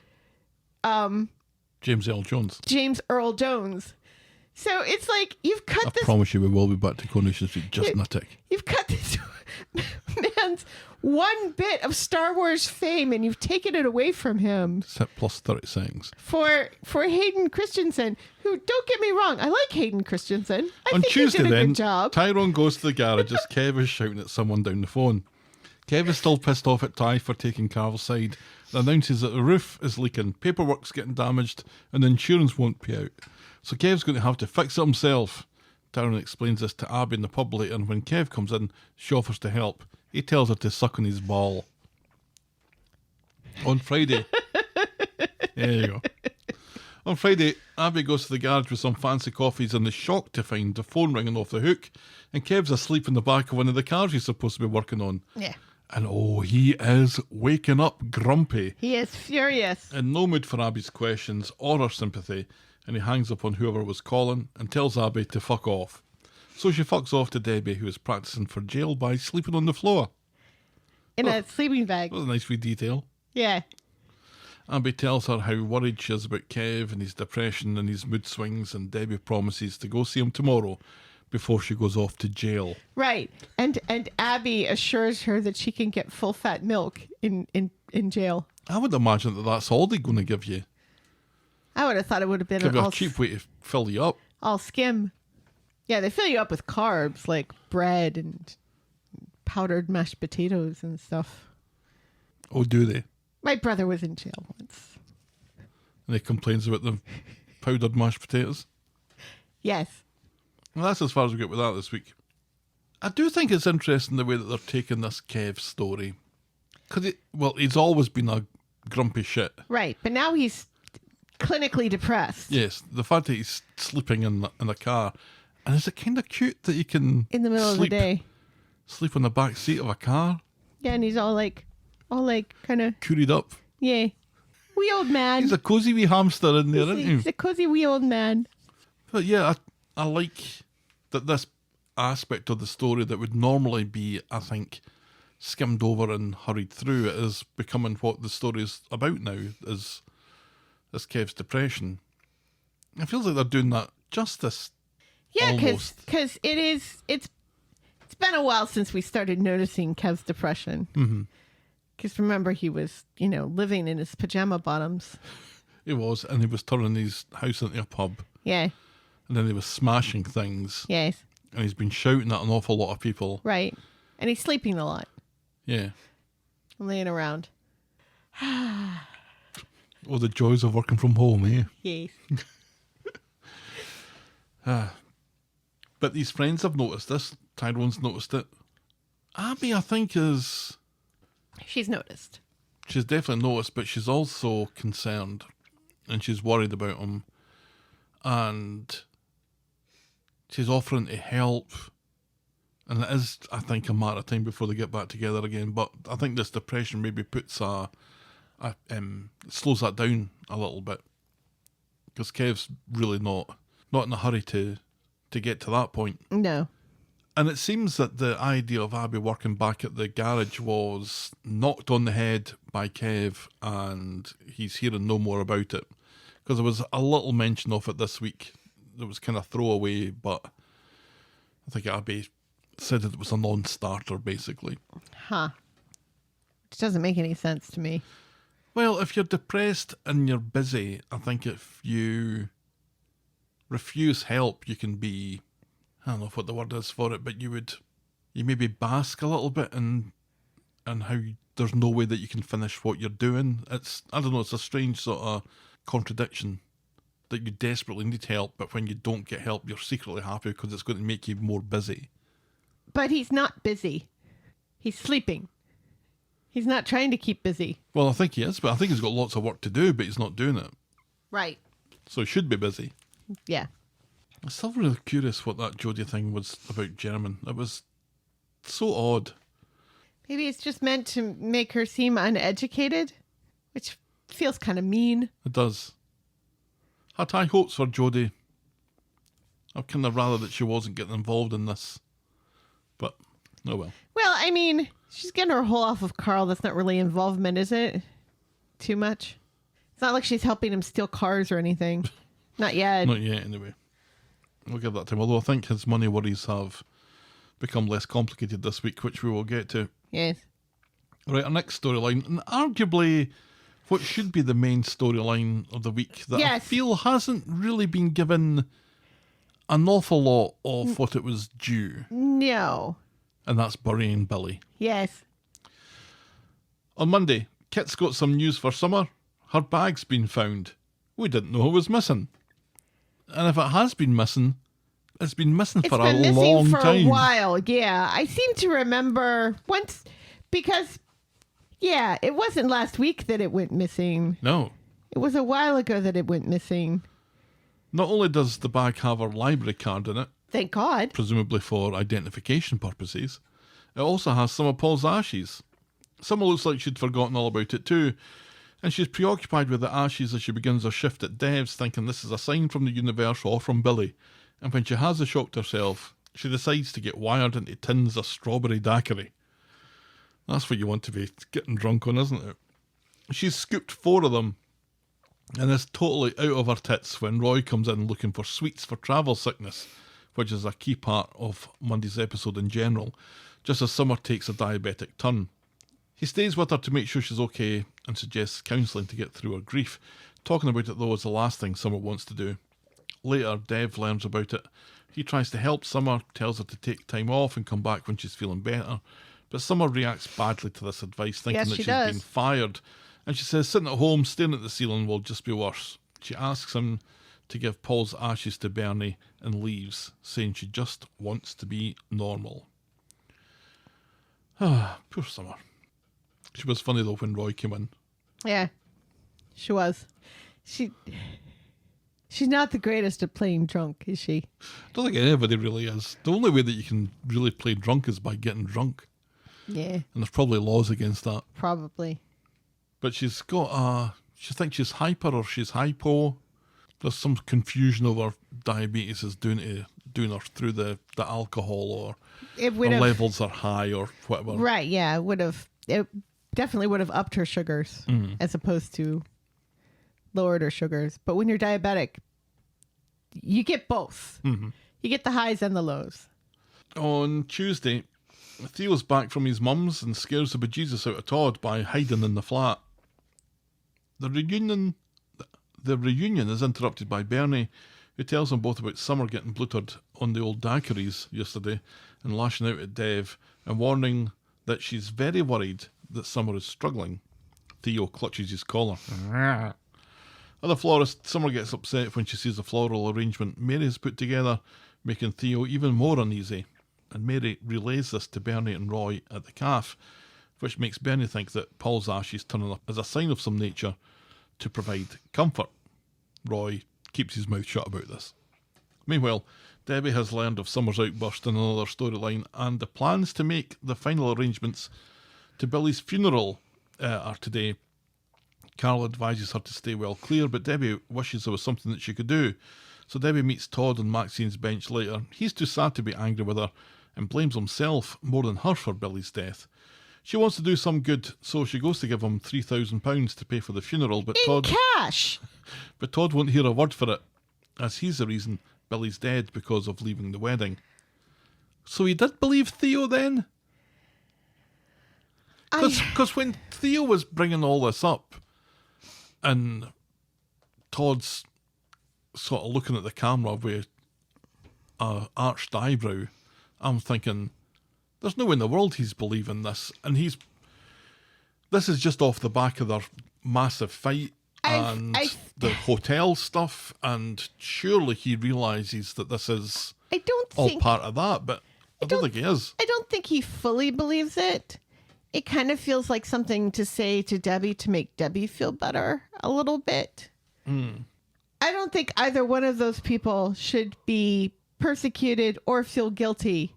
James Earl Jones. James Earl Jones. So it's like you've cut I this. promise you we will be back to Coronation Street just in a tick. You've cut this man's one bit of Star Wars fame and you've taken it away from him. Set plus 30 seconds. For Hayden Christensen, who, don't get me wrong, I like Hayden Christensen. I On think Tuesday he did a then, good job. Tyrone goes to the garage as Kev is shouting at someone down the phone. Kev is still pissed off at Ty for taking Carl's side and announces that the roof is leaking, paperwork's getting damaged, and the insurance won't pay out. So Kev's going to have to fix it himself. Tyrone explains this to Abby in the pub later, and when Kev comes in, she offers to help. He tells her to suck on his ball. On Friday. There you go. On Friday, Abby goes to the garage with some fancy coffees and is shocked to find the phone ringing off the hook, and Kev's asleep in the back of one of the cars he's supposed to be working on. Yeah. And oh, he is waking up grumpy. He is furious. In no mood for Abby's questions or her sympathy, and he hangs up on whoever was calling and tells Abby to fuck off. So she fucks off to Debbie, who is practicing for jail by sleeping on the floor. In a sleeping bag. That was a nice wee detail. Yeah. Abby tells her how worried she is about Kev and his depression and his mood swings, and Debbie promises to go see him tomorrow before she goes off to jail. Right. And Abby assures her that she can get full fat milk in jail. I would imagine that that's all they're going to give you. I would have thought it would have been Give you all a cheap way to fill you up. all skim. Yeah, they fill you up with carbs like bread and powdered mashed potatoes and stuff. Oh, do they? My brother was in jail once. And he complains about the powdered mashed potatoes. Yes. Well, that's as far as we get with that this week. I do think it's interesting the way that they're taking this Kev story. Because, he's always been a grumpy shit. Right, but now he's clinically depressed. Yes, the fact that he's sleeping in a car. And is it kind of cute that he can In the middle of the day. sleep on the back seat of a car? Yeah, and he's all like kind of, Curried up. yeah. Wee old man. He's a cosy wee hamster in there, isn't he? He's a cozy wee old man. But yeah, I like that this aspect of the story that would normally be, I think, skimmed over and hurried through, it is becoming what the story is about now, is Kev's depression. It feels like they're doing that justice. Yeah, almost. because it's been a while since we started noticing Kev's depression. Mm-hmm. Because remember, he was, living in his pajama bottoms. He was, and he was turning his house into a pub. Yeah. And then he was smashing things. Yes. And he's been shouting at an awful lot of people. Right. And he's sleeping a lot. Yeah. Laying around. Oh, the joys of working from home, eh? Yes. But these friends have noticed this. Tyrone's noticed it. Abby, I think, She's noticed. she's definitely noticed, but she's also concerned. And she's worried about him. And she's offering to help. And it is, I think, a matter of time before they get back together again. But I think this depression maybe puts slows that down a little bit. Because Kev's really not in a hurry to get to that point. No. And it seems that the idea of Abby working back at the garage was knocked on the head by Kev, and he's hearing no more about it. Because there was a little mention of it this week that was kind of throwaway, but I think Abby said that it was a non-starter, basically. Huh. Which doesn't make any sense to me. Well, if you're depressed and you're busy, I think if you refuse help, you can be, I don't know what the word is for it, but you maybe bask a little bit in how there's no way that you can finish what you're doing. It's a strange sort of contradiction that you desperately need help, but when you don't get help, you're secretly happy because it's going to make you more busy. But he's not busy. He's sleeping. He's not trying to keep busy. Well, I think he is, but I think he's got lots of work to do, but he's not doing it. Right. So he should be busy. Yeah. I'm still really curious what that Jodie thing was about German. It was so odd. Maybe it's just meant to make her seem uneducated, which feels kind of mean. It does. Had high hopes for Jodie. I'd kind of rather that she wasn't getting involved in this. But, oh well. Well, I mean, she's getting her whole off of Carl. That's not really involvement, is it? Too much? It's not like she's helping him steal cars or anything. Not yet. Not yet, anyway. We'll give that time. Although I think his money worries have become less complicated this week, which we will get to. Yes. Right, our next storyline, and arguably what should be the main storyline of the week that I feel hasn't really been given an awful lot of what it was due. No. And that's burying Billy. Yes. On Monday, Kit's got some news for Summer. Her bag's been found. We didn't know it was missing. And if it has been missing, it's been missing for a long time. It's been missing for a while, yeah. I seem to remember once, because, yeah, it wasn't last week that it went missing. No. It was a while ago that it went missing. Not only does the bag have her library card in it, thank God, presumably for identification purposes, it also has some of Paul's ashes. Summer looks like she'd forgotten all about it too, and she's preoccupied with the ashes as she begins her shift at Dev's, thinking this is a sign from the universe or from Billy. And when she has the shock to herself, she decides to get wired into tins of strawberry daiquiri. That's what you want to be getting drunk on, isn't it? She's scooped 4 of them and is totally out of her tits when Roy comes in looking for sweets for travel sickness, which is a key part of Monday's episode in general, just as Summer takes a diabetic turn. He stays with her to make sure she's okay and suggests counselling to get through her grief. Talking about it, though, is the last thing Summer wants to do. Later, Dev learns about it. He tries to help Summer, tells her to take time off and come back when she's feeling better. But Summer reacts badly to this advice, thinking that she's been fired. And she says sitting at home, staring at the ceiling will just be worse. She asks him to give Paul's ashes to Bernie and leaves, saying she just wants to be normal. Ah, poor Summer. She was funny though when Roy came in. Yeah, she was. She's not the greatest at playing drunk, is she? I don't think anybody really is. The only way that you can really play drunk is by getting drunk. Yeah. And there's probably laws against that. Probably. But she's got she thinks she's hyper or she's hypo. There's some confusion over diabetes is doing her through the alcohol, or her levels are high or whatever. Right, yeah. It definitely would have upped her sugars as opposed to lowered her sugars. But when you're diabetic, you get both. Mm-hmm. You get the highs and the lows. On Tuesday, Theo's back from his mum's and scares the bejesus out of Todd by hiding in the flat. The reunion is interrupted by Bernie, who tells them both about Summer getting blootered on the old daiquiris yesterday and lashing out at Dev and warning that she's very worried that Summer is struggling. Theo clutches his collar. At the florist, Summer gets upset when she sees the floral arrangement Mary has put together, making Theo even more uneasy. And Mary relays this to Bernie and Roy at the calf, which makes Bernie think that Paul's ashes turning up as a sign of some nature to provide comfort. Roy keeps his mouth shut about this. Meanwhile, Debbie has learned of Summer's outburst in another storyline, and the plans to make the final arrangements to Billy's funeral are today. Carol advises her to stay well clear, but Debbie wishes there was something that she could do. So Debbie meets Todd on Maxine's bench later. He's too sad to be angry with her and blames himself more than her for Billy's death. She wants to do some good, so she goes to give him £3,000 to pay for the funeral, but in cash. But Todd won't hear a word for it, as he's the reason Billy's dead because of leaving the wedding. So he did believe Theo then? Because when Theo was bringing all this up, and Todd's sort of looking at the camera with an arched eyebrow, I'm thinking, there's no way in the world he's believing this. And this is just off the back of their massive fight and the hotel stuff, and surely he realises that this is part of that, but I don't think he is. I don't think he fully believes it. It kind of feels like something to say to Debbie to make Debbie feel better a little bit. I don't think either one of those people should be persecuted or feel guilty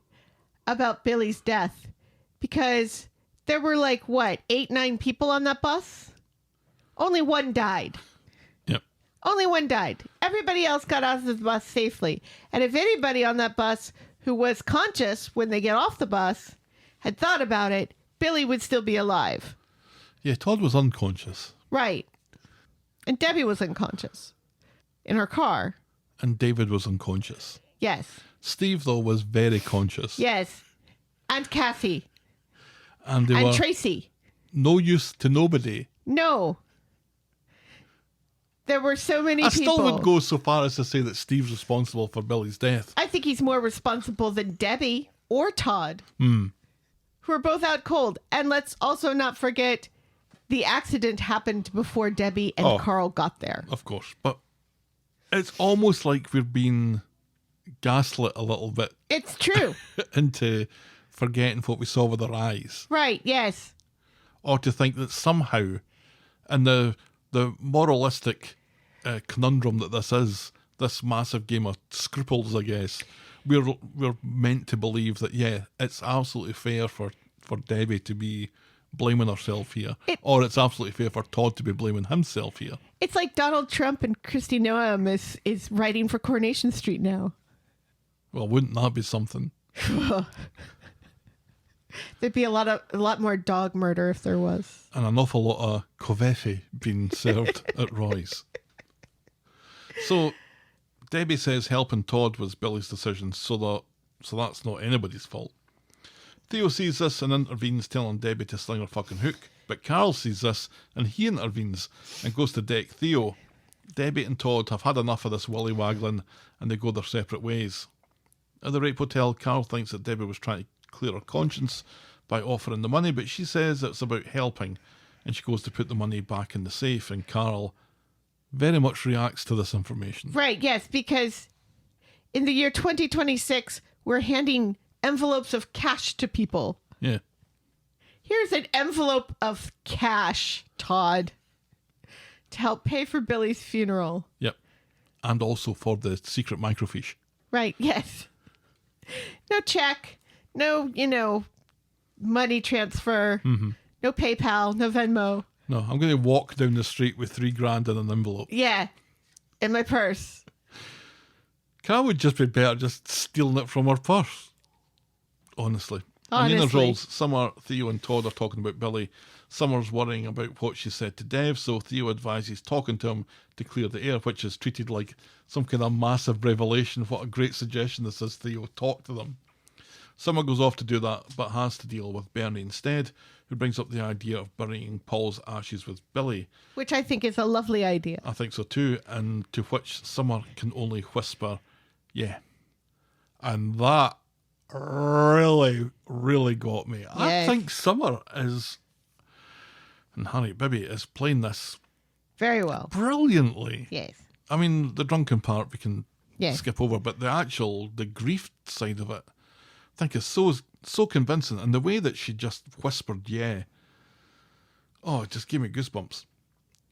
about Billy's death, because there were 8-9 people on that bus. Only one died. Yep. Only one died. Everybody else got out of the bus safely. And if anybody on that bus who was conscious when they get off the bus had thought about it, Billy would still be alive. Yeah, Todd was unconscious. Right. And Debbie was unconscious in her car. And David was unconscious. Yes. Steve, though, was very conscious. Yes. And Kathy. And they And were Tracy. no use to nobody. No. There were so many I people. still would go so far as to say that Steve's responsible for Billy's death. I think he's more responsible than Debbie or Todd, who are both out cold. And let's also not forget the accident happened before Debbie and Carl got there. Of course. But it's almost like we're being gaslit a little bit It's true. into forgetting what we saw with our eyes. Right, yes. Or to think that somehow, in the moralistic conundrum that this is, this massive game of scruples, I guess, we're meant to believe that, yeah, it's absolutely fair for Debbie to be blaming herself here, or it's absolutely fair for Todd to be blaming himself here. It's like Donald Trump and Kristi Noem is writing for Coronation Street now. Well, wouldn't that be something? There'd be a lot more dog murder if there was. And an awful lot of covfefe being served at Roy's. So Debbie says helping Todd was Billy's decision, so that's not anybody's fault. Theo sees this and intervenes, telling Debbie to sling her fucking hook. But Carl sees this and he intervenes and goes to deck Theo. Debbie and Todd have had enough of this willy waggling and they go their separate ways. At the rape hotel, Carl thinks that Debbie was trying to clear her conscience by offering the money, but she says it's about helping, and she goes to put the money back in the safe, and Carl very much reacts to this information. Right, yes, because in the year 2026, we're handing envelopes of cash to people. Yeah. Here's an envelope of cash, Todd, to help pay for Billy's funeral. Yep. And also for the secret microfiche. Right, yes. No check, no, money transfer, no PayPal, no Venmo. No, I'm going to walk down the street with $3,000 in an envelope. Yeah, in my purse. Carl would just be better just stealing it from her purse. Honestly. And in those roles, Summer, Theo and Todd are talking about Billy. Summer's worrying about what she said to Dev, so Theo advises talking to him to clear the air, which is treated like some kind of massive revelation. What a great suggestion this is, Theo. Talk to them. Summer goes off to do that, but has to deal with Bernie instead, who brings up the idea of burying Paul's ashes with Billy. Which I think is a lovely idea. I think so too, and to which Summer can only whisper, yeah. And that really, really got me. Yes. I think Summer is, and Harriet Bibby is playing this very well. Brilliantly. Yes. I mean, the drunken part we can Yes. skip over, but the grief side of it, I think is so convincing. And the way that she just whispered, yeah. Oh, it just gave me goosebumps.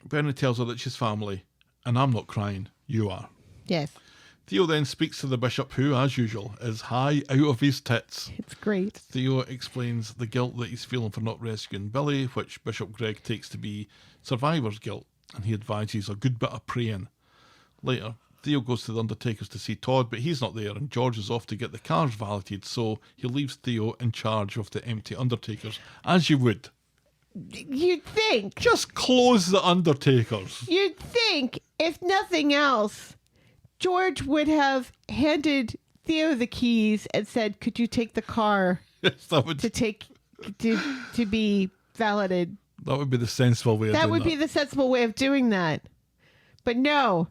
Bernie tells her that she's family, and I'm not crying, you are. Yes. Theo then speaks to the bishop, who, as usual, is high out of his tits. It's great. Theo explains the guilt that he's feeling for not rescuing Billy, which Bishop Greg takes to be survivor's guilt, and he advises a good bit of praying. Later, Theo goes to the Undertaker's to see Todd, but he's not there, and George is off to get the cars valeted, so he leaves Theo in charge of the empty Undertakers, as you would. You'd think. Just close the Undertakers. You'd think, if nothing else, George would have handed Theo the keys and said, "Could you take the car Yes, that would to be valeted?" That would be the sensible way of doing that. That would be the sensible way of doing that. But no.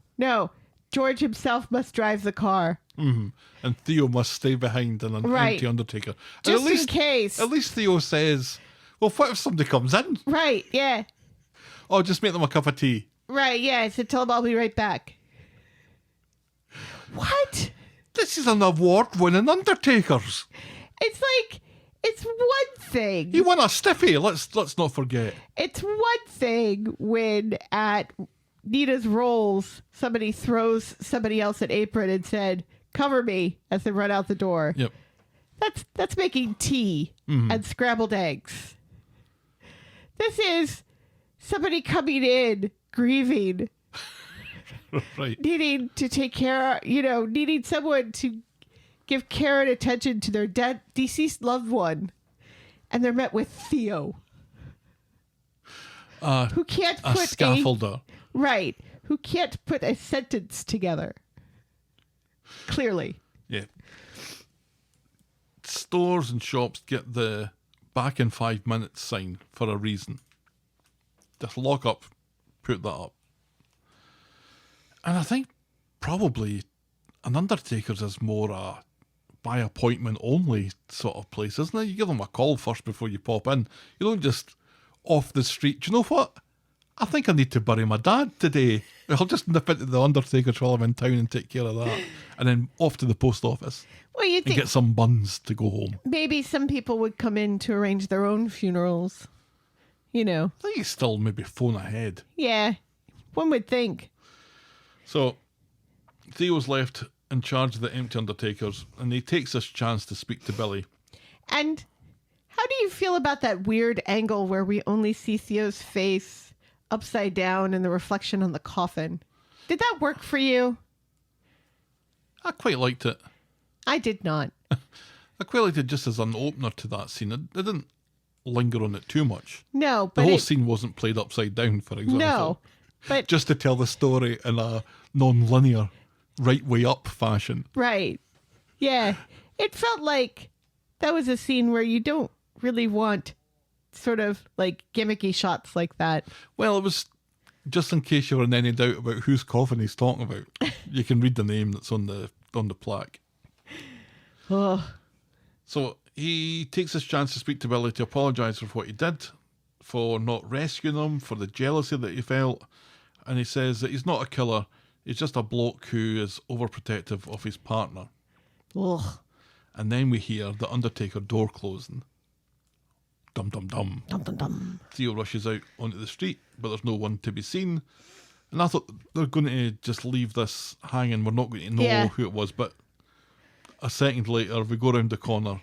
George himself must drive the car. Mm-hmm. And Theo must stay behind in an empty Undertaker. Just in case. At least Theo says, well, what if somebody comes in? Right, yeah. Oh, just make them a cup of tea. Right, yeah. So tell them I'll be right back. What? This is an award-winning Undertakers. It's one thing. He won a stiffy. Let's not forget. It's one thing when at Nita's rolls, somebody throws somebody else an apron and said, "Cover me," as they run out the door. Yep. That's making tea and scrambled eggs. This is somebody coming in grieving, Right. needing to take care, needing someone to give care and attention to their dead, deceased loved one. And they're met with Theo, who can't a put scaffolder. Right. Who can't put a sentence together. Clearly. Yeah. Stores and shops get the back in 5 minutes sign for a reason. Just lock up, put that up. And I think probably an Undertaker's is more a by appointment only sort of place, isn't it? You give them a call first before you pop in. You don't just off the street. Do you know what? I think I need to bury my dad today. I'll just nip into the Undertaker's while I'm in town and take care of that. And then off to the post office. Well, you and think get some buns to go home. maybe some people would come in to arrange their own funerals. You know. I think he's still maybe phone ahead. Yeah. One would think. So Theo's left in charge of the empty Undertakers, and he takes this chance to speak to Billy. And how do you feel about that weird angle where we only see Theo's face upside down and the reflection on the coffin? Did that work for you? I quite liked it. I did not. I quite liked it just as an opener to that scene. I didn't linger on it too much. No, The but whole scene wasn't played upside down, for example. No, but just to tell the story in a non-linear, right way up fashion. right. Yeah. It felt like that was a scene where you don't really want sort of like gimmicky shots like that. Well, it was just in case you were in any doubt about whose coffin he's talking about. You can read the name that's on the plaque. Oh. So he takes this chance to speak to Billy to apologise for what he did, for not rescuing him, for the jealousy that he felt. And he says that he's not a killer, he's just a bloke who is overprotective of his partner. Ugh. And then we hear the Undertaker door closing. Dum dum dum. Dum dum dum. Theo rushes out onto the street, but there's no one to be seen. And I thought they're going to just leave this hanging. We're not going to know who it was. But a second later, we go around the corner,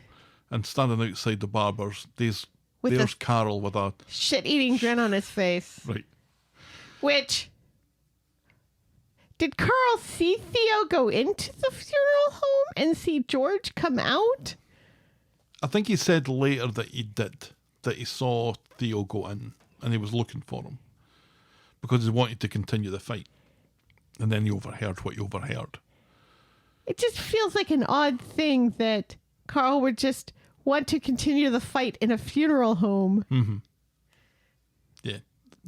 and standing outside the barber's, there's Carol with a shit-eating grin on his face. Right. Which, did Carl see Theo go into the funeral home and see George come out? I think he said later that he did, that he saw Theo go in and he was looking for him because he wanted to continue the fight. And then he overheard what he overheard. It just feels like an odd thing that Carl would just want to continue the fight in a funeral home. Mm-hmm. Yeah.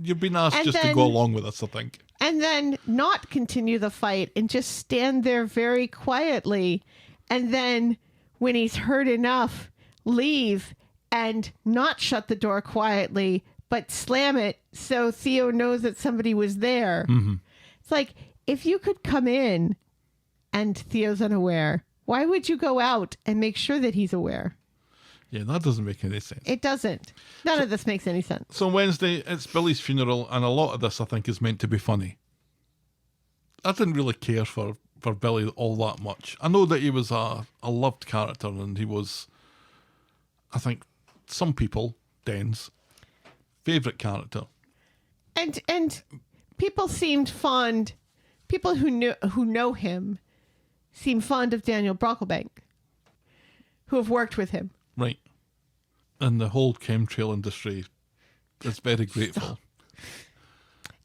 You've been asked And just to then- go along with us, I think. And then not continue the fight and just stand there very quietly. And then when he's heard enough, leave and not shut the door quietly, but slam it so Theo knows that somebody was there. Mm-hmm. It's like, if you could come in and Theo's unaware, why would you go out and make sure that he's aware? Yeah, that doesn't make any sense. It doesn't. None of this makes any sense. So Wednesday, it's Billy's funeral, and a lot of this, I think, is meant to be funny. I didn't really care for Billy all that much. I know that he was a loved character, and he was, I think, some people, Den's, favourite character. And people seemed fond. People who know him seem fond of Daniel Brocklebank, who have worked with him. Right. And the whole chemtrail industry is very grateful.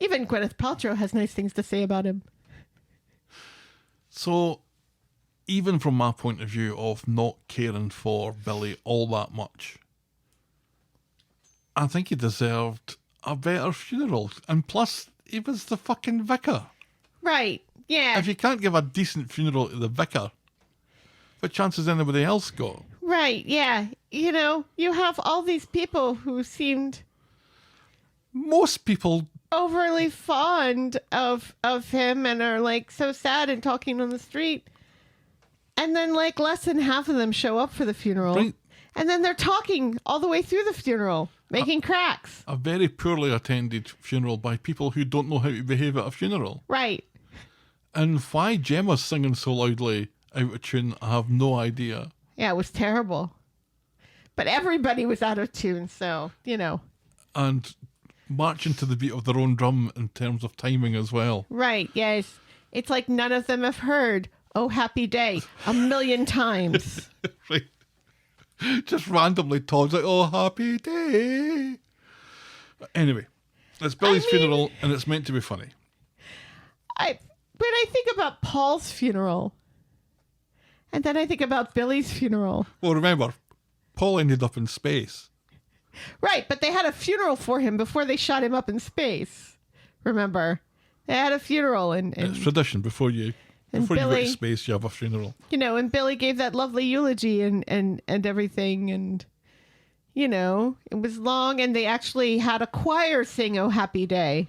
Even Gwyneth Paltrow has nice things to say about him. So, even from my point of view of not caring for Billy all that much, I think he deserved a better funeral. And plus, he was the fucking vicar. Right, yeah. If you can't give a decent funeral to the vicar, what chance has anybody else got? Right, yeah. You know, you have all these people who seemed Most people, overly fond of him and are like so sad and talking on the street. And then like less than half of them show up for the funeral. Right. And then they're talking all the way through the funeral, making cracks. a very poorly attended funeral by people who don't know how to behave at a funeral. Right. And why Gemma's singing so loudly out of tune, I have no idea. Yeah, it was terrible. But everybody was out of tune, so, you know. And marching to the beat of their own drum in terms of timing as well. Right, yes. It's like none of them have heard "Oh Happy Day" a million times. Right. Just randomly Todd's like, "Oh, happy day." Anyway, it's Billy's funeral and it's meant to be funny. When I think about Paul's funeral, and then I think about Billy's funeral. Well, remember, Paul ended up in space. Right, but they had a funeral for him before they shot him up in space. Remember? They had a funeral and It's tradition before you go Billy, to space, you have a funeral. You know, and Billy gave that lovely eulogy and everything, and you know, it was long, and they actually had a choir sing "Oh Happy Day"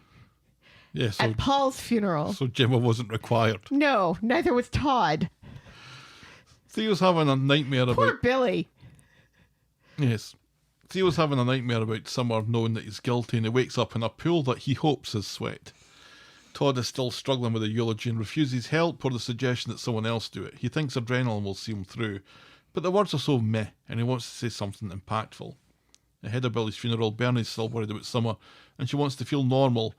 at Paul's funeral. So Gemma wasn't required. No, neither was Todd. Theo's having a nightmare Poor about... Billy. Yes. Theo's having a nightmare about Summer knowing that he's guilty, and he wakes up in a pool that he hopes is sweat. Todd is still struggling with the eulogy and refuses help or the suggestion that someone else do it. He thinks adrenaline will see him through, but the words are so meh, and he wants to say something impactful. Ahead of Billy's funeral, Bernie's still worried about Summer, and she wants to feel normal.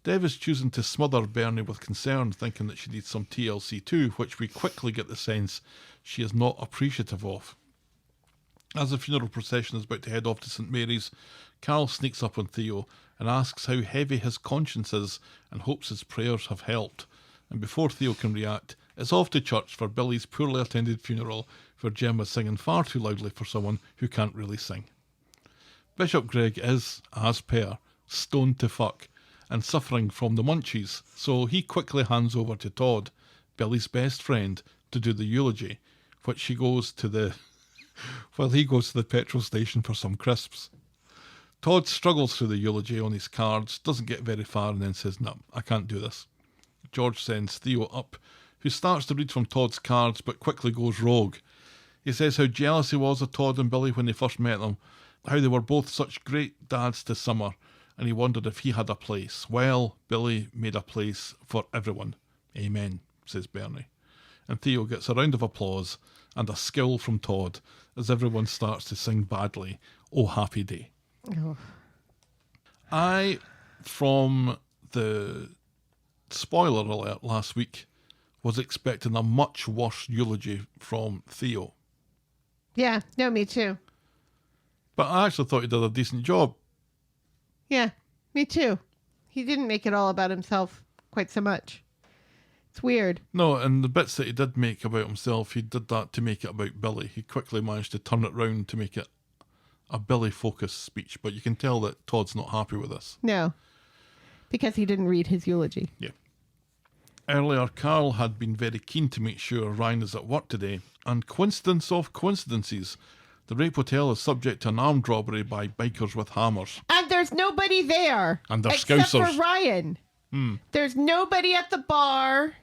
Dev is choosing to smother Bernie with concern, thinking that she needs some TLC too, which we quickly get the sense she is not appreciative of. As the funeral procession is about to head off to St Mary's, Carl sneaks up on Theo and asks how heavy his conscience is and hopes his prayers have helped. And before Theo can react, it's off to church for Billy's poorly attended funeral, where Gemma's singing far too loudly for someone who can't really sing. Bishop Greg is, as per, stoned to fuck and suffering from the munchies, so he quickly hands over to Todd, Billy's best friend, to do the eulogy, which he goes to the... Well, he goes to the petrol station for some crisps. Todd struggles through the eulogy on his cards, doesn't get very far, and then says, "No, I can't do this." George sends Theo up, who starts to read from Todd's cards but quickly goes rogue. He says how jealous he was of Todd and Billy when they first met them, how they were both such great dads to Summer, and he wondered if he had a place. Well, Billy made a place for everyone. Amen, says Bernie. And Theo gets a round of applause and a scowl from Todd as everyone starts to sing badly, "Oh Happy Day." Oh. I, from the spoiler alert last week, was expecting a much worse eulogy from Theo. Yeah, no, me too. But I actually thought he did a decent job. Yeah, me too. He didn't make it all about himself quite so much. It's weird. No, and the bits that he did make about himself, he did that to make it about Billy. He quickly managed to turn it round to make it a Billy-focused speech, but you can tell that Todd's not happy with this. No, because he didn't read his eulogy. Yeah. Earlier, Carl had been very keen to make sure Ryan is at work today, and coincidence of coincidences, the Rape Hotel is subject to an armed robbery by bikers with hammers. And there's nobody there. And they're except Scousers. for Ryan. There's nobody at the bar.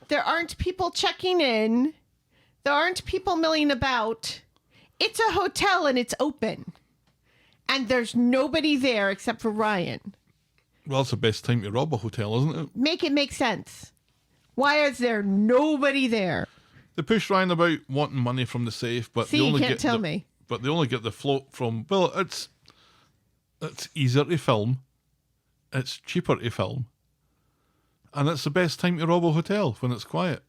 There aren't people checking in. There aren't people milling about. It's a hotel and it's open. And there's nobody there except for Ryan. Well, it's the best time to rob a hotel, isn't it? Make it make sense. Why is there nobody there? They push Ryan about wanting money from the safe, but See, they you only can't get tell me. But they only get the float from... Well, it's easier to film. It's cheaper to film. And it's the best time to rob a hotel, when it's quiet.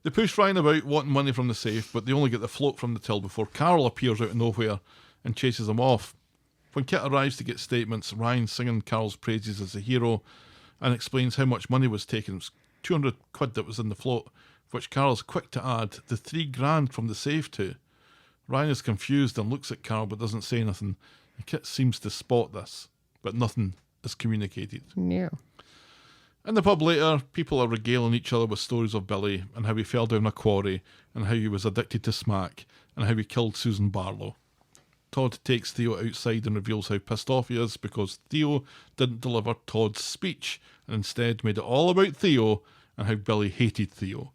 They push Ryan about wanting money from the safe, but they only get the float from the till before Carol appears out of nowhere and chases them off. When Kit arrives to get statements, Ryan's singing Carol's praises as a hero and explains how much money was taken. It was 200 quid that was in the float, which Carol's quick to add the 3 grand from the safe to. Ryan is confused and looks at Carol but doesn't say anything. And Kit seems to spot this, but nothing is communicated. No. In the pub later, people are regaling each other with stories of Billy and how he fell down a quarry and how he was addicted to smack and how he killed Susan Barlow. Todd takes Theo outside and reveals how pissed off he is because Theo didn't deliver Todd's speech and instead made it all about Theo and how Billy hated Theo.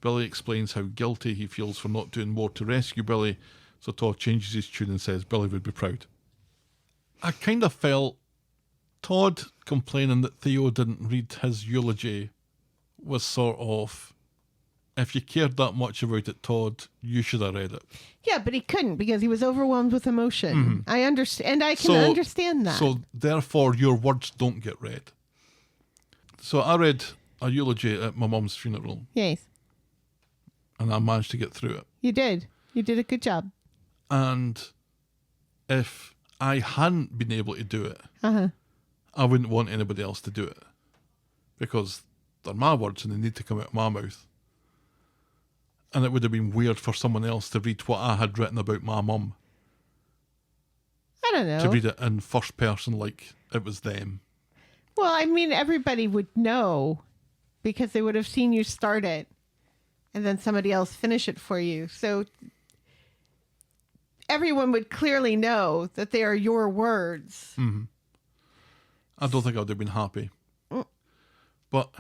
Billy explains how guilty he feels for not doing more to rescue Billy, so Todd changes his tune and says Billy would be proud. I kind of felt Todd complaining that Theo didn't read his eulogy was sort of, if you cared that much about it, Todd, you should have read it. Yeah, but he couldn't because he was overwhelmed with emotion. I understand, and I can understand that. So therefore, your words don't get read. So I read a eulogy at my mum's funeral, Yes, and I managed to get through it. you did. You did a good job. And if I hadn't been able to do it, Uh-huh. I wouldn't want anybody else to do it. Because they're my words and they need to come out of my mouth. And it would have been weird for someone else to read what I had written about my mum. I don't know. To read it in first person like it was them. Well, I mean, everybody would know because they would have seen you start it and then somebody else finish it for you. So everyone would clearly know that they are your words. Mm-hmm. I don't think I would have been happy. But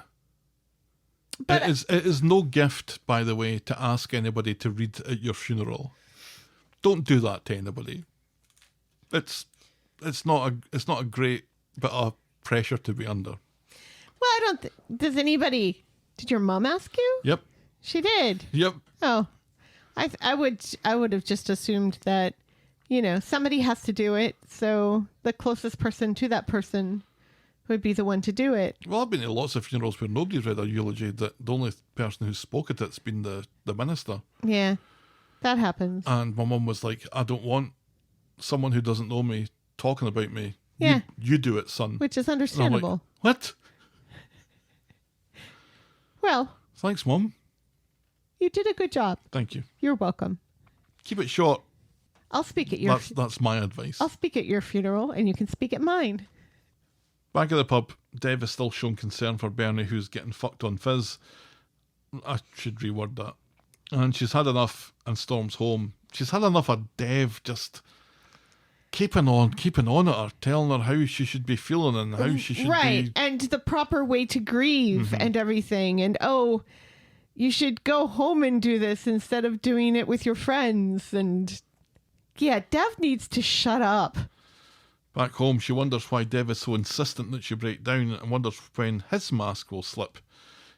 it is no gift, by the way, to ask anybody to read at your funeral. Don't do that to anybody. It's not a great bit of pressure to be under. Well, I don't. Does anybody? Did your mom ask you? Yep. She did. Yep. Oh, I would have just assumed that, somebody has to do it. So the closest person to that person would be the one to do it. Well, I've been to lots of funerals where nobody's read a eulogy. That the only person who spoke at it's been the minister. Yeah, that happens. And my mum was like, I don't want someone who doesn't know me talking about me. Yeah. You do it, son. Which is And I'm understandable. like, what? Well, Thanks, Mum. you did a good job. Thank you. You're welcome. Keep it short. I'll speak at your. That's my advice. I'll speak at your funeral, and you can speak at mine. Back at the pub, Dev is still showing concern for Bernie, who's getting fucked on fizz. I should reword that. And she's had enough and storms home. She's had enough of Dev just keeping on at her, telling her how she should be feeling and how she should Right, be. and the proper way to grieve and everything. And, you should go home and do this instead of doing it with your friends. And, yeah, Dev needs to shut up. Back home, she wonders why Dev is so insistent that she break down and wonders when his mask will slip.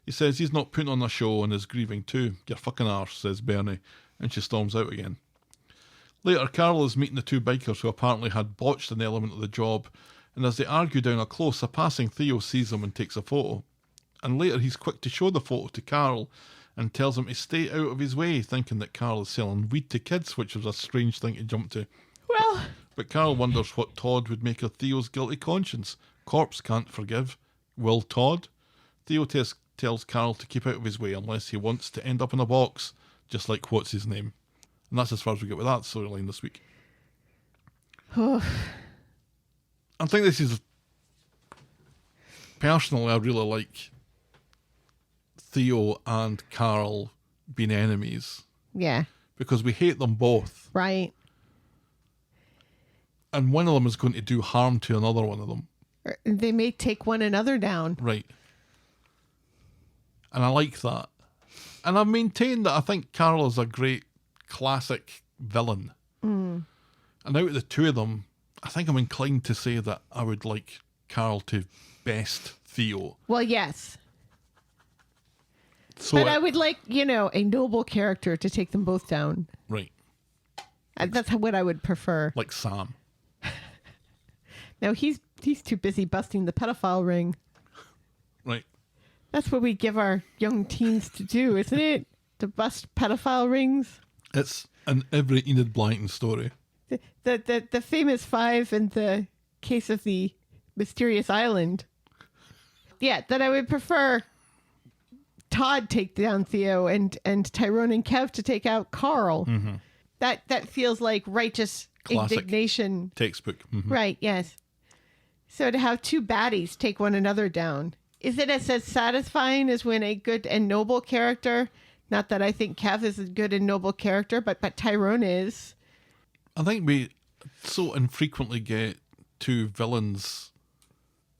He says he's not putting on a show and is grieving too. You're fucking arse, says Bernie, and she storms out again. Later, Carol is meeting the two bikers who apparently had botched an element of the job, and as they argue down a close, a passing Theo sees them and takes a photo. And later he's quick to show the photo to Carol and tells him to stay out of his way, thinking that Carol is selling weed to kids, which was a strange thing to jump to. Well, But Carol wonders what Todd would make of Theo's guilty conscience. Corpse can't forgive. Will Todd? Theo tells Carol to keep out of his way unless he wants to end up in a box, just like what's his name. And that's as far as we get with that storyline this week. I think this is... Personally, I really like Theo and Carol being enemies. yeah, Because we hate them both. right. And one of them is going to do harm to another one of them. They may take one another down. Right. And I like that. And I've maintained that I think Carol is a great classic villain. And out of the two of them, I think I'm inclined to say that I would like Carol to best Theo. Well, yes. So But I would like, a noble character to take them both down. Right. That's what I would prefer. Like Sam. Now, he's too busy busting the pedophile ring. Right. That's what we give our young teens to do, isn't it? To bust pedophile rings. It's in every Enid Blyton story. The famous five in the case of the mysterious island. Yeah, that I would prefer Todd take down Theo and Tyrone and Kev to take out Carl. Mm-hmm. That feels like righteous Classic. indignation. Textbook. Mhm. Right, yes. So to have two baddies take one another down, is it as satisfying as when a good and noble character, not that I think Kev is a good and noble character, but Tyrone is. I think we so infrequently get two villains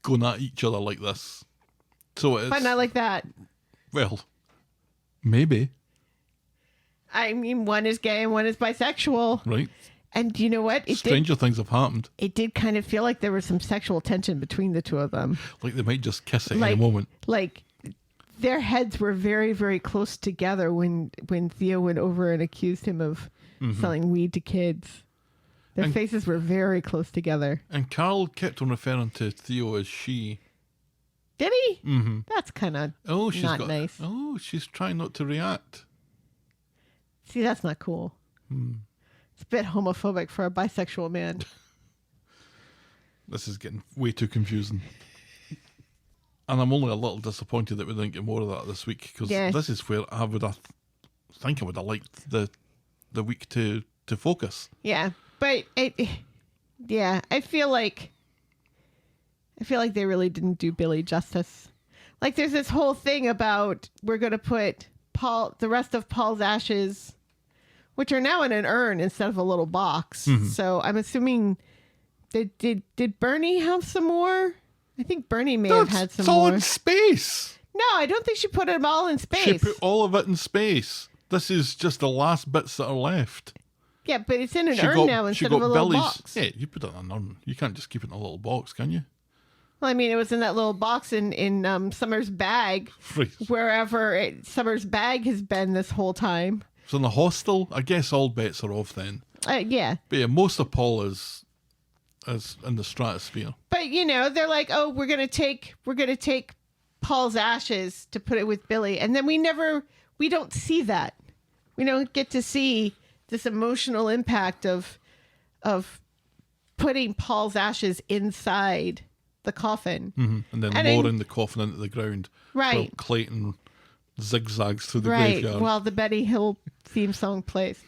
going at each other like this. So it's... But not like that. Well, maybe. I mean, one is gay and one is bisexual. Right. And you know what? Stranger things have happened. It did kind of feel like there was some sexual tension between the two of them. Like they might just kiss at any moment. Like their heads were very, very close together when Theo went over and accused him of selling weed to kids. Their faces were very close together. And Carl kept on referring to Theo as she. Did he? Mm-hmm. That's kind of she's not nice. Oh, she's trying not to react. See, that's not cool. It's a bit homophobic for a bisexual man. This is getting way too confusing. And I'm only a little disappointed that we didn't get more of that this week, because this is where I would have think I would have liked the week to focus. Yeah, but I feel like they really didn't do Billy justice. Like, there's this whole thing about we're going to put the rest of Paul's ashes, which are now in an urn instead of a little box. Mm-hmm. So I'm assuming did Bernie have some more? I think Bernie may have had some it's all more. in space. No, I don't think she put it all in space. She put all of it in space. This is just the last bits that are left. Yeah, but it's in an urn now instead of a little box. Yeah, you put it in an urn. You can't just keep it in a little box, can you? Well, I mean, it was in that little box in Summer's bag, Right. wherever Summer's bag has been this whole time. So in the hostel, I guess all bets are off then. Yeah. But yeah, most of Paul is in the stratosphere. But they're like, oh, we're gonna take Paul's ashes to put it with Billy, and then we don't see that. We don't get to see this emotional impact of putting Paul's ashes inside the coffin. Mm-hmm. And then lowering the coffin into the ground. Right. While Clayton zigzags through the right. graveyard. While the Betty Hill theme song plays.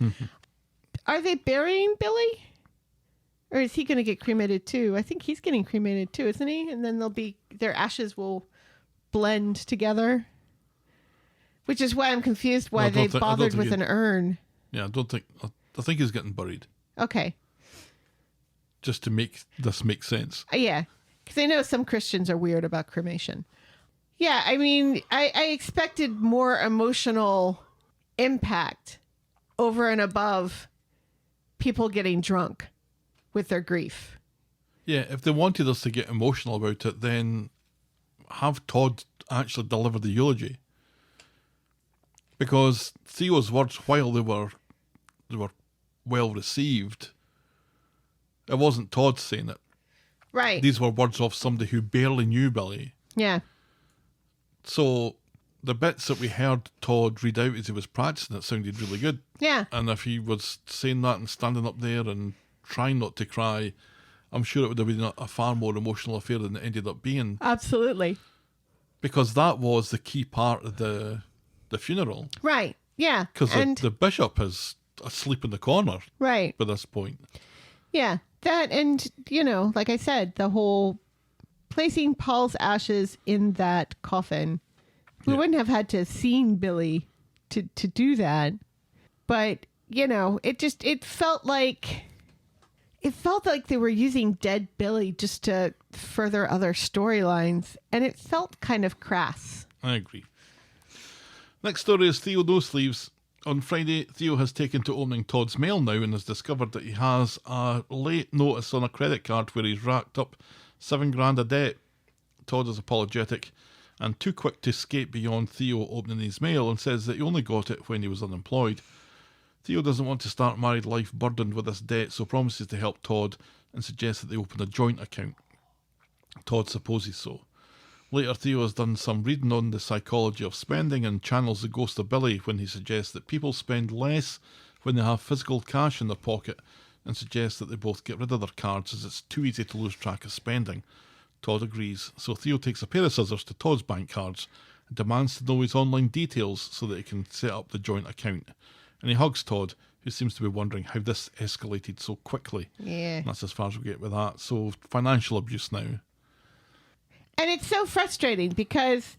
Are they burying Billy? Or is he going to get cremated too? I think he's getting cremated too, isn't he? And then their ashes will blend together. Which is why I'm confused why they bothered with an urn. Yeah, I think he's getting buried. Okay. Just to make this make sense. Yeah. Because I know some Christians are weird about cremation. Yeah, I mean, I expected more emotional impact over and above people getting drunk with their grief. Yeah, if they wanted us to get emotional about it, then have Todd actually deliver the eulogy. Because Theo's words, while they were well received, it wasn't Todd saying it. Right. These were words of somebody who barely knew Billy. Yeah. So the bits that we heard Todd read out as he was practicing it sounded really good. Yeah. And if he was saying that and standing up there and trying not to cry, I'm sure it would have been a far more emotional affair than it ended up being. Absolutely. Because that was the key part of the funeral. Right. Yeah. Because the bishop is asleep in the corner. Right. By this point. Yeah. That, and, like I said, the whole placing Paul's ashes in that coffin. We wouldn't have had to have seen Billy to do that. But, it felt like they were using dead Billy just to further other storylines. And it felt kind of crass. I agree. Next story is Theo No Sleeves. On Friday, Theo has taken to opening Todd's mail now and has discovered that he has a late notice on a credit card where he's racked up $7,000 of debt. Todd is apologetic and too quick to skate beyond Theo opening his mail and says that he only got it when he was unemployed. Theo doesn't want to start married life burdened with this debt, so promises to help Todd and suggests that they open a joint account. Todd supposes so. Later, Theo has done some reading on the psychology of spending and channels the ghost of Billy when he suggests that people spend less when they have physical cash in their pocket and suggests that they both get rid of their cards as it's too easy to lose track of spending. Todd agrees, so Theo takes a pair of scissors to Todd's bank cards and demands to know his online details so that he can set up the joint account. And he hugs Todd, who seems to be wondering how this escalated so quickly. Yeah. And that's as far as we get with that. So, financial abuse now. And it's so frustrating because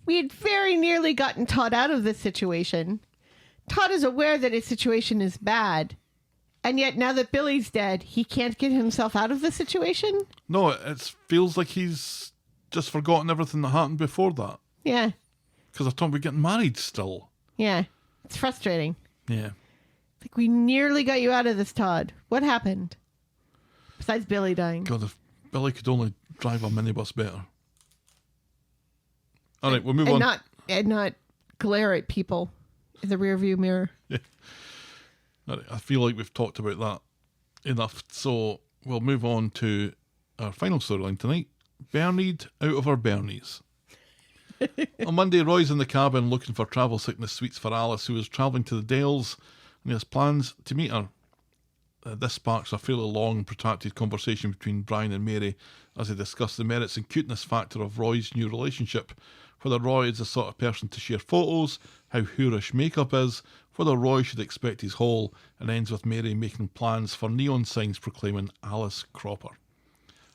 we had very nearly gotten Todd out of this situation. Todd is aware that his situation is bad. And yet now that Billy's dead, he can't get himself out of the situation? No, it feels like he's just forgotten everything that happened before that. Yeah. Because I thought we're getting married still. Yeah. It's frustrating. Yeah. Like, we nearly got you out of this, Todd. What happened? Besides Billy dying. God, if Billy could only drive a minibus better. All right, we'll move on. And not glare at people in the rearview mirror. Yeah. All right, I feel like we've talked about that enough. So we'll move on to our final storyline tonight. Bernied out of our Bernies. On Monday, Roy's in the cabin looking for travel sickness suites for Alice, who is travelling to the Dales, and he has plans to meet her. this sparks a fairly long, protracted conversation between Brian and Mary as they discuss the merits and cuteness factor of Roy's new relationship, whether Roy is the sort of person to share photos, how hoorish makeup is, whether Roy should expect his haul, and ends with Mary making plans for neon signs proclaiming Alice Cropper.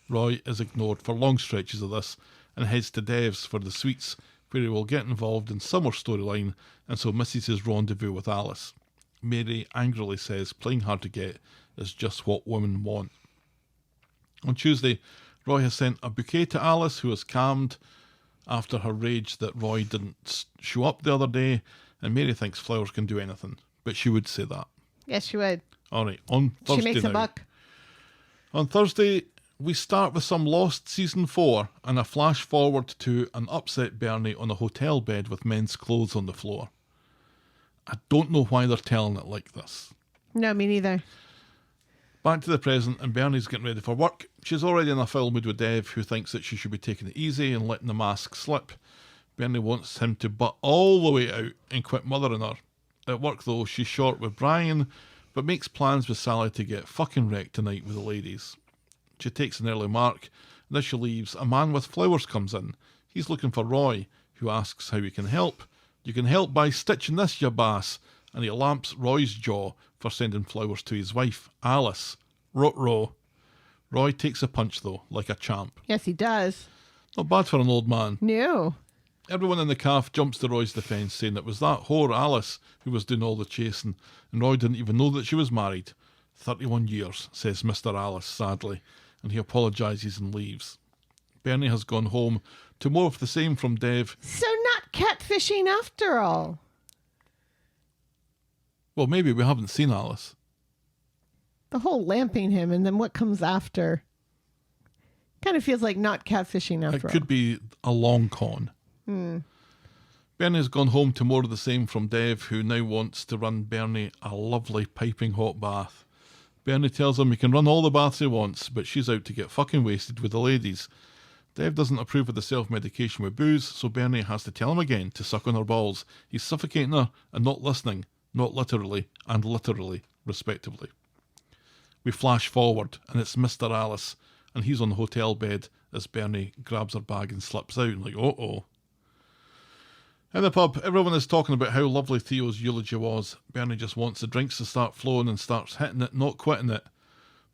Roy is ignored for long stretches of this and heads to Dev's for the sweets, where he will get involved in summer storyline and so misses his rendezvous with Alice. Mary angrily says playing hard to get is just what women want. On Tuesday, Roy has sent a bouquet to Alice, who is calmed after her rage that Roy didn't show up the other day, and Mary thinks flowers can do anything, but she would say that. Yes, she would. All right, on Thursday She makes now. a buck. On Thursday, we start with some Lost Season 4 and a flash forward to an upset Bernie on a hotel bed with men's clothes on the floor. I don't know why they're telling it like this. No, me neither. Back to the present, and Bernie's getting ready for work. She's already in a foul mood with Dev, who thinks that she should be taking it easy and letting the mask slip. Bernie wants him to butt all the way out and quit mothering her. At work, though, she's short with Brian, but makes plans with Sally to get fucking wrecked tonight with the ladies. She takes an early mark, and as she leaves, a man with flowers comes in. He's looking for Roy, who asks how he can help. You can help by stitching this, you bass. And he lamps Roy's jaw for sending flowers to his wife, Alice. Ruh-roh. Roy takes a punch, though, like a champ. Yes, he does. Not bad for an old man. No. Everyone in the calf jumps to Roy's defence, saying it was that whore Alice who was doing all the chasing, and Roy didn't even know that she was married. 31 years, says Mr. Alice sadly, and he apologises and leaves. Bernie has gone home to more of the same from Dev. So not catfishing after all. Well, maybe we haven't seen Alice. The whole lamping him and then what comes after kind of feels like not catfishing after It could be a long con. Bernie has gone home to more of the same from Dev, who now wants to run Bernie a lovely piping hot bath. Bernie tells him he can run all the baths he wants, but she's out to get fucking wasted with the ladies. Dev doesn't approve of the self-medication with booze, so Bernie has to tell him again to suck on her balls. He's suffocating her and not listening, not literally and literally, respectively. We flash forward, and it's Mr. Alice, and he's on the hotel bed as Bernie grabs her bag and slips out, like, uh-oh. In the pub, everyone is talking about how lovely Theo's eulogy was. Bernie just wants the drinks to start flowing and starts hitting it, not quitting it.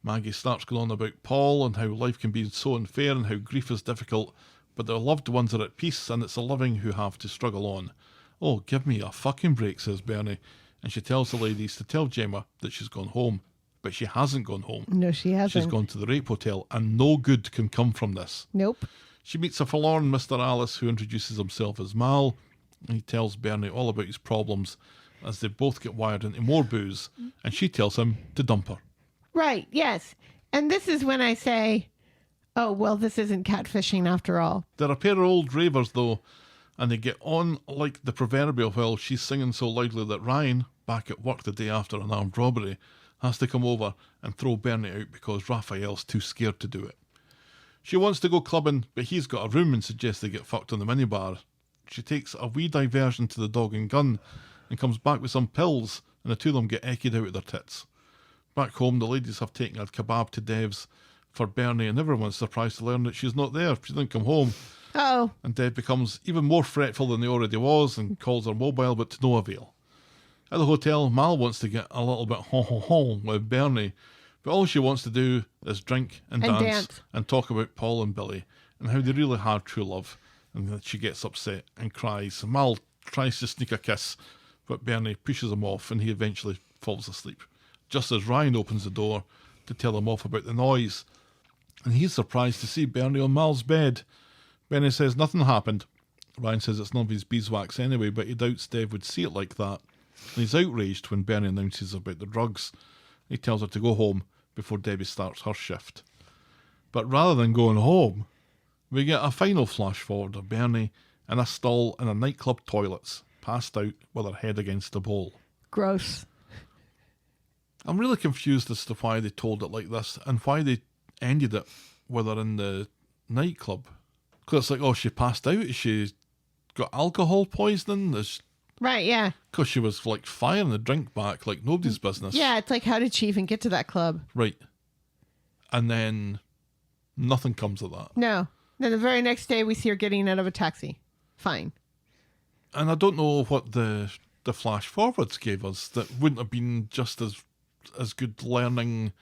Maggie starts going on about Paul and how life can be so unfair and how grief is difficult, but their loved ones are at peace and it's the living who have to struggle on. Oh, give me a fucking break, says Bernie, and she tells the ladies to tell Gemma that she's gone home. But she hasn't gone home. No, she hasn't. She's gone to the rape hotel, and no good can come from this. Nope. She meets a forlorn Mr. Alice, who introduces himself as Mal, and he tells Bernie all about his problems as they both get wired into more booze, and she tells him to dump her. Right, yes. And this is when I say, oh, well, this isn't catfishing after all. They're a pair of old ravers, though, and they get on like the proverbial while she's singing so loudly that Ryan, back at work the day after an armed robbery, has to come over and throw Bernie out because Raphael's too scared to do it. She wants to go clubbing, but he's got a room and suggests they get fucked on the minibar. She takes a wee diversion to the dog and gun and comes back with some pills, and the two of them get ekied out of their tits. Back home, the ladies have taken a kebab to Dev's for Bernie, and everyone's surprised to learn that she's not there. She didn't come home. Oh. And Dev becomes even more fretful than he already was and calls her mobile, but to no avail. At the hotel, Mal wants to get a little bit ho-ho-ho with Bernie, but all she wants to do is drink and dance and talk about Paul and Billy and how they really had true love, and that she gets upset and cries. Mal tries to sneak a kiss, but Bernie pushes him off and he eventually falls asleep, just as Ryan opens the door to tell him off about the noise, and he's surprised to see Bernie on Mal's bed. Bernie says nothing happened. Ryan says it's none of his beeswax anyway, but he doubts Dev would see it like that. And he's outraged when Bernie announces about the drugs. He tells her to go home before Debbie starts her shift. But rather than going home, we get a final flash forward of Bernie in a stall in a nightclub toilets, passed out with her head against the bowl. Gross. I'm really confused as to why they told it like this and why they ended it with her in the nightclub. Because it's like, oh, she passed out? She got alcohol poisoning? Right, yeah. Because she was like firing the drink back like nobody's business. Yeah, it's like, how did she even get to that club? Right. And then nothing comes of that. No. Then the very next day, we see her getting out of a taxi. Fine. And I don't know what the flash forwards gave us that wouldn't have been just as good learning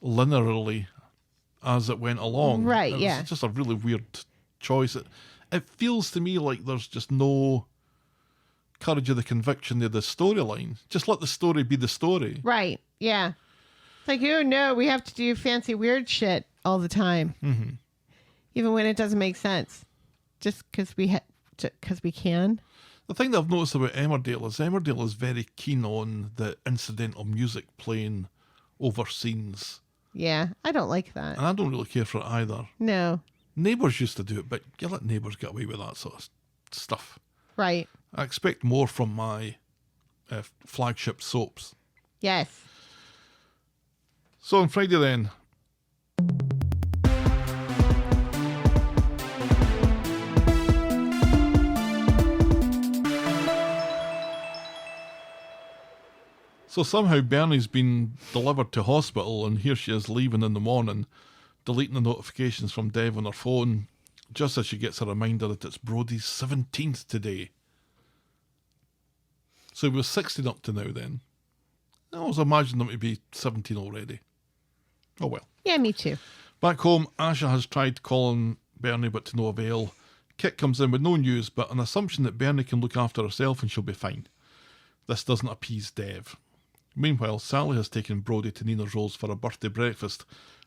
linearly as it went along. Right, It yeah. was just a really weird choice. It feels to me like there's just no courage of the conviction of the storyline. Just let the story be the story. Right, yeah. It's like, oh no, we have to do fancy weird shit all the time. Mm-hmm. Even when it doesn't make sense. Just because we can. The thing that I've noticed about Emmerdale is very keen on the incidental music playing over scenes. Yeah, I don't like that. And I don't really care for it either. No. Neighbours used to do it, but you let Neighbours get away with that sort of stuff. Right. I expect more from my flagship soaps. Yes. So on Friday then, so somehow Bernie's been delivered to hospital and here she is leaving in the morning, deleting the notifications from Dev on her phone, just as she gets a reminder that it's Brodie's 17th today. So he was 16 up to now then. I was imagining him to be 17 already. Oh well. Yeah, me too. Back home, Asha has tried calling Bernie but to no avail. Kit comes in with no news but an assumption that Bernie can look after herself and she'll be fine. This doesn't appease Dev. Meanwhile, Sally has taken Brodie to Nina's Rose for a birthday breakfast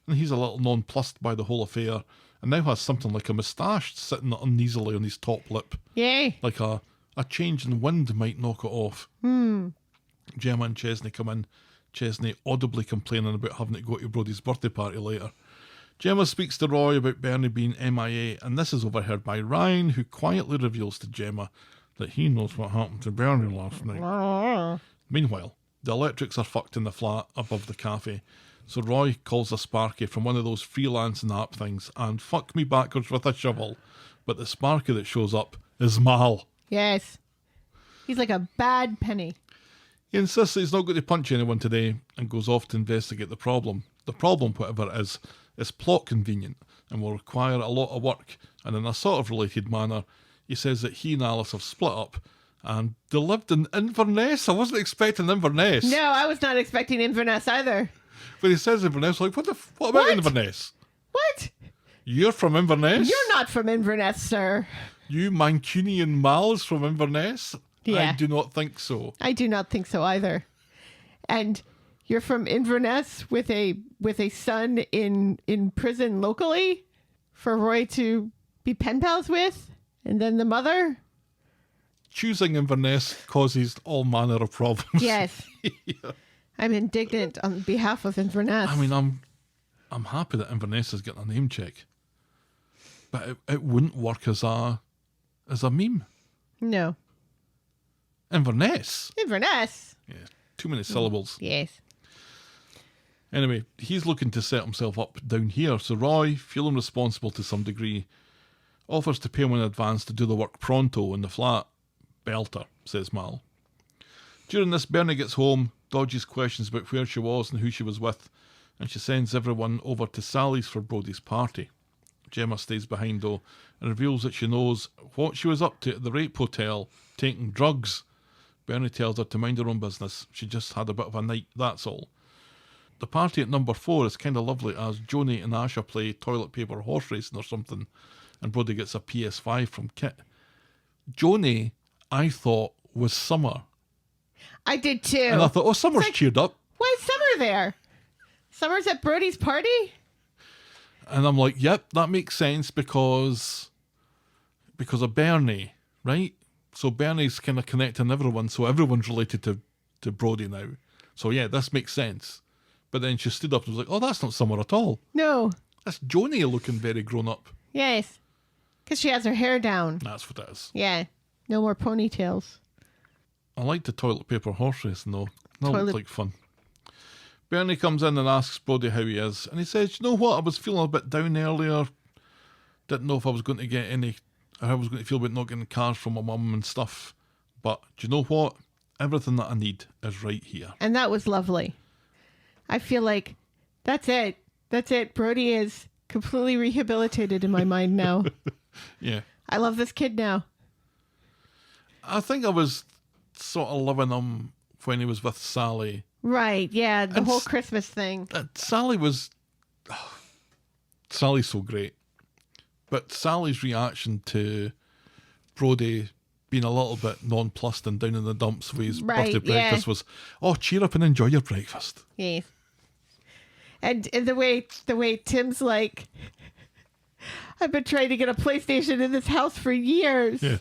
and he's a little nonplussed by the whole affair and now has something like a moustache sitting uneasily on his top lip. Yay. Like a change in wind might knock it off. Gemma and Chesney come in. Chesney audibly complaining about having to go to Brodie's birthday party later. Gemma speaks to Roy about Bernie being MIA, and this is overheard by Ryan, who quietly reveals to Gemma that he knows what happened to Bernie last night. Meanwhile, the electrics are fucked in the flat above the cafe, so Roy calls a Sparky from one of those freelancing app things and fuck me backwards with a shovel, but the Sparky that shows up is Mal. Yes. He's like a bad penny. He insists that he's not going to punch anyone today and goes off to investigate the problem. The problem, whatever it is plot convenient and will require a lot of work, and in a sort of related manner, he says that he and Alice have split up and they lived in Inverness. I wasn't expecting Inverness. No, I was not expecting Inverness either. But he says Inverness, like, what about Inverness? What? You're from Inverness? You're not from Inverness, sir. You Mancunian Mals from Inverness? Yeah. I do not think so. I do not think so either. And you're from Inverness with a son in prison locally for Roy to be pen pals with, and then the mother. Choosing Inverness causes all manner of problems. Yes. Yeah. I'm indignant on behalf of Inverness. I mean, I'm happy that Inverness is getting a name check, but it wouldn't work as a meme. No. Inverness. Inverness. Yeah, too many syllables. Yes. Anyway, he's looking to set himself up down here, so Roy, feeling responsible to some degree, offers to pay him in advance to do the work pronto in the flat. Belter, says Mal. During this, Bernie gets home, dodges questions about where she was and who she was with, and she sends everyone over to Sally's for Brodie's party. Gemma stays behind though, and reveals that she knows what she was up to at the rape hotel, taking drugs. Bernie tells her to mind her own business. She just had a bit of a night, that's all. The party at number 4 is kind of lovely as Joni and Asha play toilet paper horse racing or something, and Brodie gets a PS5 from Kit. Joni, I thought, was Summer. I did too. And I thought, oh, Summer's cheered up. Why is Summer there? Summer's at Brodie's party? And I'm like, yep, that makes sense because of Bernie, right? So Bernie's kind of connecting everyone, so everyone's related to Brodie now. So yeah, this makes sense. But then she stood up and was like, oh, that's not Summer at all. No. That's Joni looking very grown up. Yes. Because she has her hair down. That's what it is. Yeah. No more ponytails. I like the toilet paper horse racing though. That looked like fun. Bernie comes in and asks Brodie how he is, and he says, you know what, I was feeling a bit down earlier. Didn't know if I was going to get any, or how I was going to feel about not getting cars from my mum and stuff. But do you know what? Everything that I need is right here. And that was lovely. I feel like that's it. That's it. Brody is completely rehabilitated in my mind now. Yeah. I love this kid now. I think I was sort of loving him when he was with Sally. Right, yeah, the And whole Christmas thing. Sally's so great. But Sally's reaction to Brody being a little bit nonplussed and down in the dumps with his Right, birthday breakfast yeah. was, oh, cheer up and enjoy your breakfast. Yes. And the way Tim's like, I've been trying to get a PlayStation in this house for years. Yeah.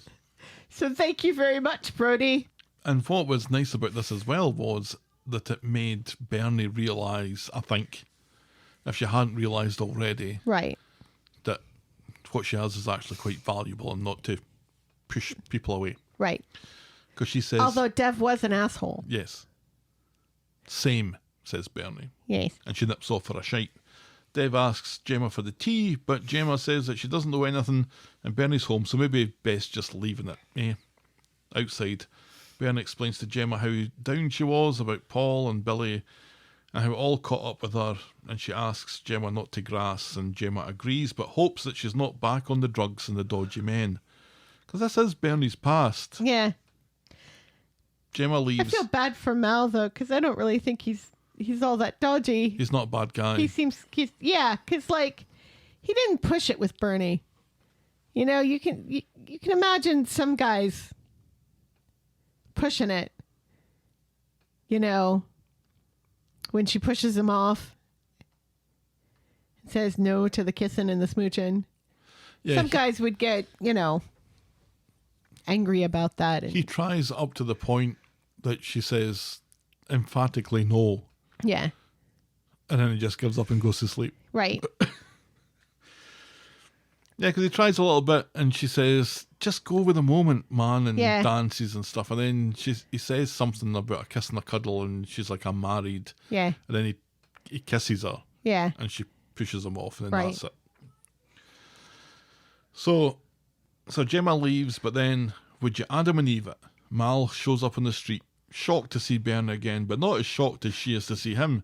So thank you very much, Brody. And what was nice about this as well was that it made Bernie realise, I think, if she hadn't realised already, Right. that what she has is actually quite valuable and not to push people away. Right. Because she says... Although Dev was an asshole. Yes. Same, says Bernie. Yes. And she nips off for a shite. Dev asks Gemma for the tea, but Gemma says that she doesn't know anything and Bernie's home, so maybe best just leaving it. Outside, Bernie explains to Gemma how down she was about Paul and Billy and how it all caught up with her, and she asks Gemma not to grass, and Gemma agrees but hopes that she's not back on the drugs and the dodgy men. Because this is Bernie's past. Yeah. Gemma leaves. I feel bad for Mal, though, because I don't really think he's all that dodgy. He's not a bad guy. Yeah, because, like, he didn't push it with Bernie. You know, you can imagine some guys pushing it, you know, when she pushes him off and says no to the kissing and the smooching. Yeah, some guys would get, you know, angry about that. He tries up to the point that she says emphatically no. Yeah. And then he just gives up and goes to sleep. Right. Yeah, because he tries a little bit and she says, just go with the moment, man, and Yeah. dances and stuff. And then he says something about a kiss and a cuddle and she's like, I'm married. Yeah. And then he kisses her. Yeah. And she pushes him off and then Right. that's it. So Gemma leaves, but then would you Adam and Eve it? Mal shows up on the street, shocked to see Bernie again, but not as shocked as she is to see him.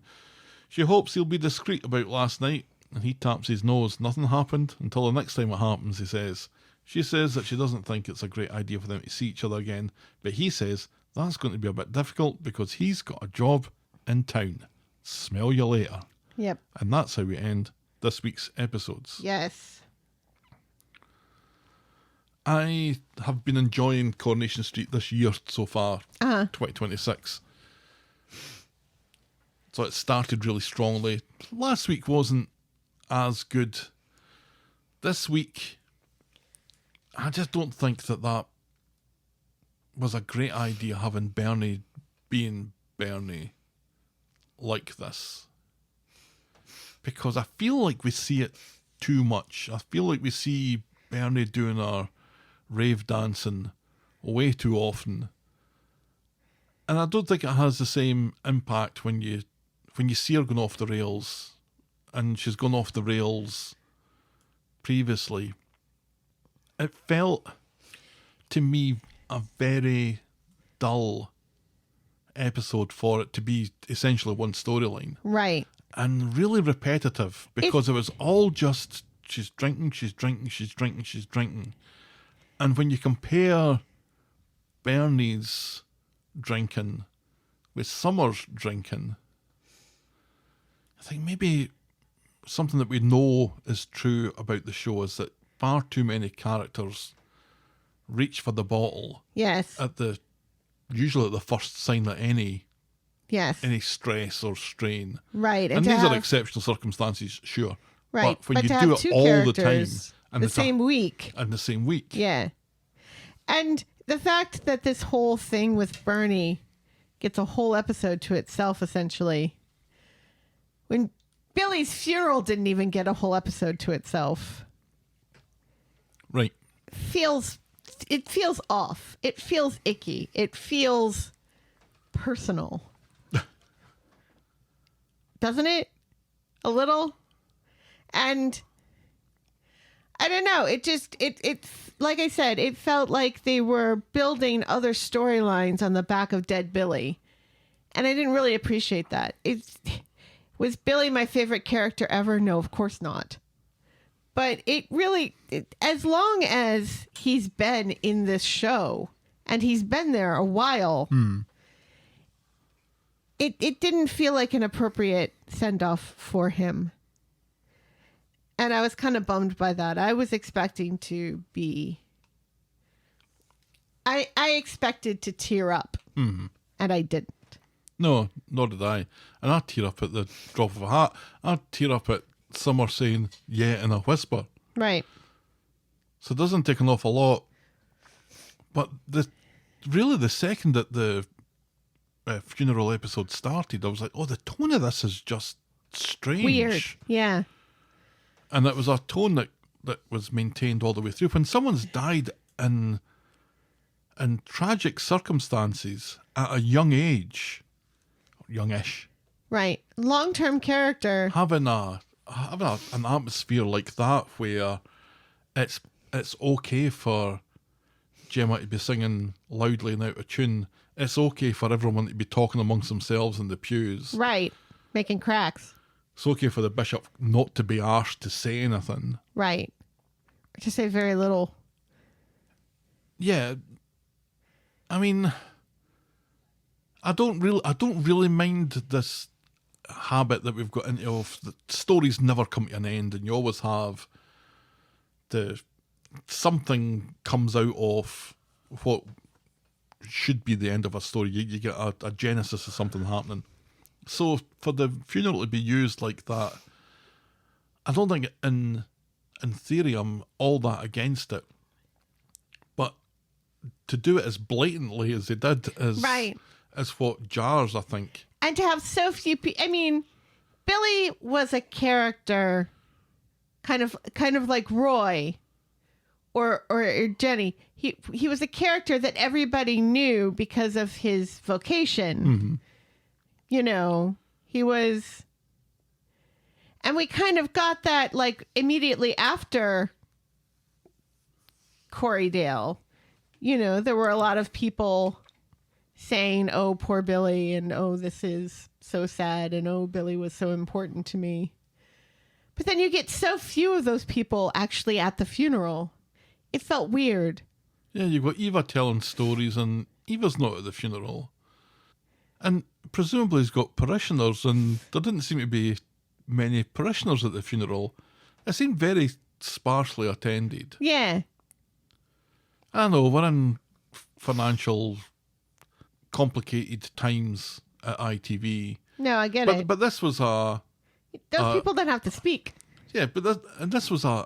She hopes he'll be discreet about last night, and he taps his nose. Nothing happened until the next time it happens, he says. She says that she doesn't think it's a great idea for them to see each other again, but he says that's going to be a bit difficult because he's got a job in town. Smell you later. Yep. And that's how we end this week's episodes. Yes. I have been enjoying Coronation Street this year so far, 2026. So it started really strongly. Last week wasn't as good. This week, I just don't think that was a great idea, having Bernie being Bernie like this. Because I feel like we see it too much. I feel like we see Bernie doing our rave dancing way too often, and I don't think it has the same impact when you see her going off the rails, and she's gone off the rails previously. It felt to me a very dull episode for it to be essentially one storyline, Right. and really repetitive because it was all just she's drinking. And when you compare Bernie's drinking with Summer's drinking, I think maybe something that we know is true about the show is that far too many characters reach for the bottle Yes. usually at the first sign of any Yes. stress or strain. Right. And to these are have- exceptional circumstances, sure. Right. But when you to do have it two all the time characters and the it's a- same week. in the same week. Yeah. And the fact that this whole thing with Bernie gets a whole episode to itself, essentially. When Billy's funeral didn't even get a whole episode to itself. Right. It feels off. It feels icky. It feels personal. Doesn't it? A little? And I don't know. It's like I said, it felt like they were building other storylines on the back of dead Billy. And I didn't really appreciate that. Was Billy my favorite character ever? No, of course not. But as long as he's been in this show, and he's been there a while, it didn't feel like an appropriate send-off for him. And I was kind of bummed by that. I was expecting to be... I expected to tear up, and I didn't. No, nor did I. And I tear up at the drop of a hat. I tear up at Summer saying, yeah, in a whisper. Right. So it doesn't take an awful lot. But the second that the funeral episode started, I was like, oh, the tone of this is just strange. Weird, yeah. And it was a tone that was maintained all the way through. When someone's died in tragic circumstances at a young age, youngish, right, long-term character, having an atmosphere like that where it's okay for Gemma to be singing loudly and out of tune. It's okay for everyone to be talking amongst themselves in the pews. Right, making cracks. It's okay for the bishop not to be arsed to say anything. Right. To say very little. Yeah. I mean, I don't really mind this habit that we've got into of the stories never come to an end, and you always have something comes out of what should be the end of a story. You get a genesis of something happening. So for the funeral to be used like that, I don't think in theory I'm all that against it. But to do it as blatantly as they did is what jars, I think. And to have so few people, I mean, Billy was a character kind of like Roy or Jenny. He was a character that everybody knew because of his vocation. Mm-hmm. You know, he was... And we kind of got that, like, immediately after Corriedale. You know, there were a lot of people saying, oh, poor Billy, and oh, this is so sad, and oh, Billy was so important to me. But then you get so few of those people actually at the funeral. It felt weird. Yeah, you've got Eva telling stories, and Eva's not at the funeral. And presumably he's got parishioners, and there didn't seem to be many parishioners at the funeral. It seemed very sparsely attended. Yeah. I know, we're in financial, complicated times at ITV. No, I get it. But this was a... Those people don't have to speak. Yeah, but this was a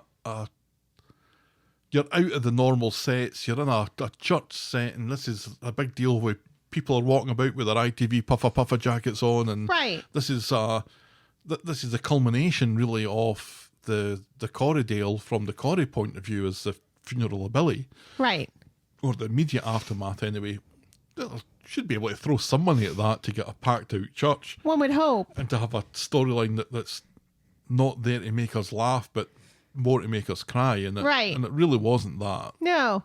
you're out of the normal sets. You're in a church set, and this is a big deal where people are walking about with their ITV puffer jackets on, and this is the culmination really of the Corriedale from the Corrie point of view as the funeral of Billy, right? Or the immediate aftermath, anyway. Should be able to throw some money at that to get a packed out church. One would hope, and to have a storyline that's not there to make us laugh, but more to make us cry, and it really wasn't that. No.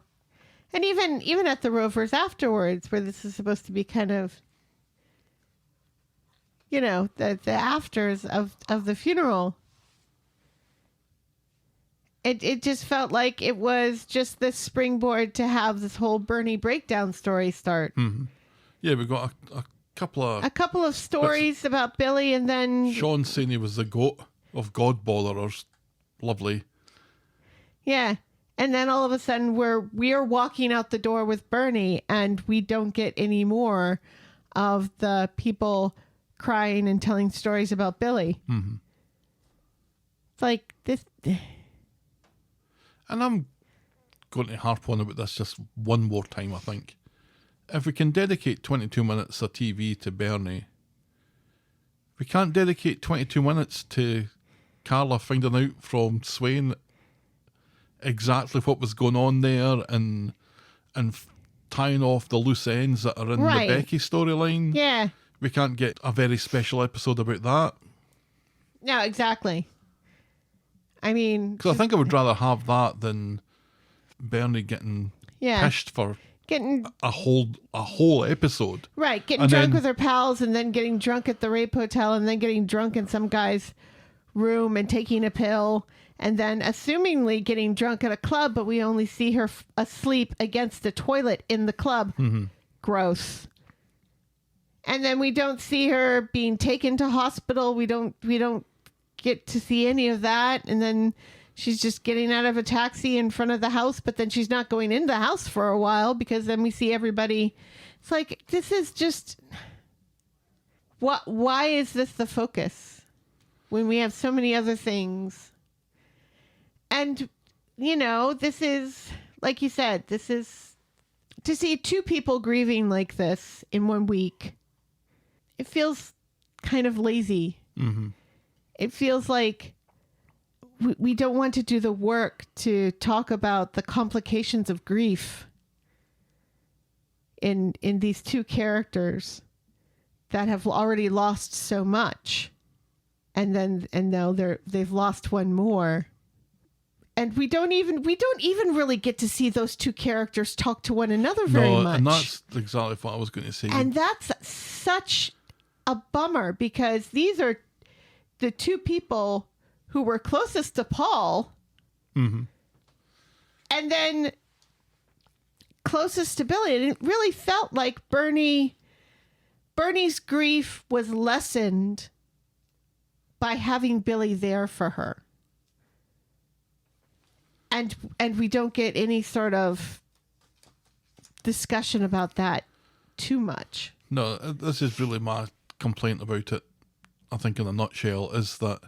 And even at the Rovers afterwards, where this is supposed to be kind of, you know, the afters of the funeral, it just felt like it was just this springboard to have this whole Bernie breakdown story start. Mm-hmm. Yeah, we got a couple of stories about Billy, and then Sean saying he was the goat of God botherers. Lovely. Yeah. And then all of a sudden we're walking out the door with Bernie, and we don't get any more of the people crying and telling stories about Billy. Mm-hmm. It's like this. And I'm going to harp on about this just one more time, I think. If we can dedicate 22 minutes of TV to Bernie, we can't dedicate 22 minutes to Carla finding out from Swain exactly what was going on there and tying off the loose ends that are in the Becky storyline. Yeah. We can't get a very special episode about that. No, exactly. I mean, Because I think I would rather have that than Bernie getting pissed for getting a whole episode. right, getting And drunk then- with her pals, and then getting drunk at the rape hotel, and then getting drunk in some guy's room and taking a pill, and then assumingly getting drunk at a club, but we only see her asleep against the toilet in the club. Gross. And then we don't see her being taken to hospital. We don't get to see any of that. And then she's just getting out of a taxi in front of the house, but then she's not going into the house for a while because then we see everybody. It's like, this is just, why is this the focus when we have so many other things? And, you know, this is, like you said, this is, to see two people grieving like this in 1 week, it feels kind of lazy. It feels like we don't want to do the work to talk about the complications of grief in these two characters that have already lost so much, and now they've lost one more, and we don't even really get to see those two characters talk to one another very much. And that's exactly what I was going to say. And that's such a bummer, because these are the two people who were closest to Paul, and then closest to Billy. And it really felt like Bernie's grief was lessened by having Billy there for her. And we don't get any sort of discussion about that too much. No, this is really my complaint about it, I think, in a nutshell, is that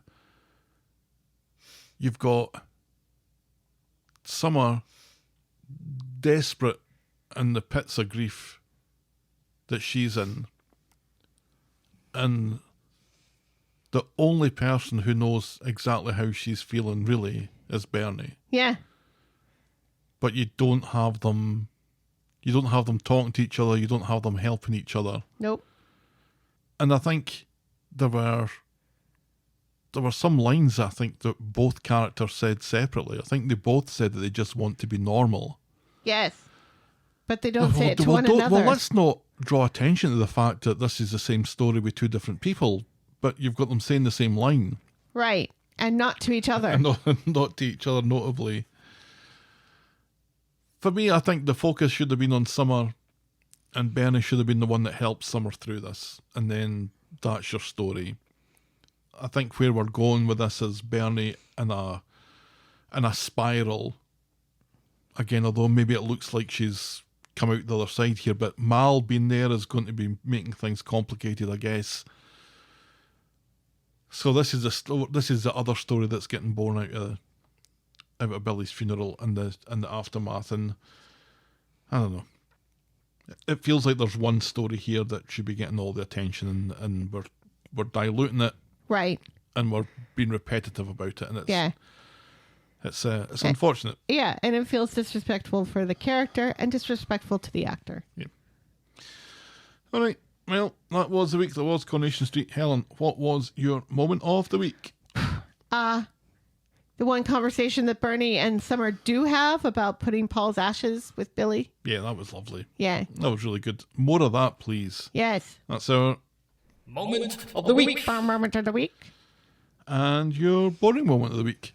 you've got Summer desperate in the pits of grief that she's in, and the only person who knows exactly how she's feeling really is Bernie. Yeah. But you don't have them talking to each other, you don't have them helping each other. Nope. And I think there were some lines, I think, that both characters said separately. I think they both said that they just want to be normal. Yes. But they don't say it to one another. Well, let's not draw attention to the fact that this is the same story with two different people, but you've got them saying the same line. Right. And not to each other. And not to each other, notably. For me, I think the focus should have been on Summer, and Bernie should have been the one that helped Summer through this, and then that's your story. I think where we're going with this is Bernie in a spiral. Again, although maybe it looks like she's come out the other side here, but Mal being there is going to be making things complicated, I guess. So this is the other story that's getting born out of Billy's funeral and the aftermath, and I don't know. It feels like there's one story here that should be getting all the attention, and we're diluting it, right? And we're being repetitive about it, and it's unfortunate. Yeah, and it feels disrespectful for the character and disrespectful to the actor. Yeah. All right. Well, that was the week that was Coronation Street. Helen, what was your moment of the week? The one conversation that Bernie and Summer do have about putting Paul's ashes with Billy. Yeah, that was lovely. Yeah. That was really good. More of that, please. Yes. That's our moment of the week. Moment of the week. And your boring moment of the week.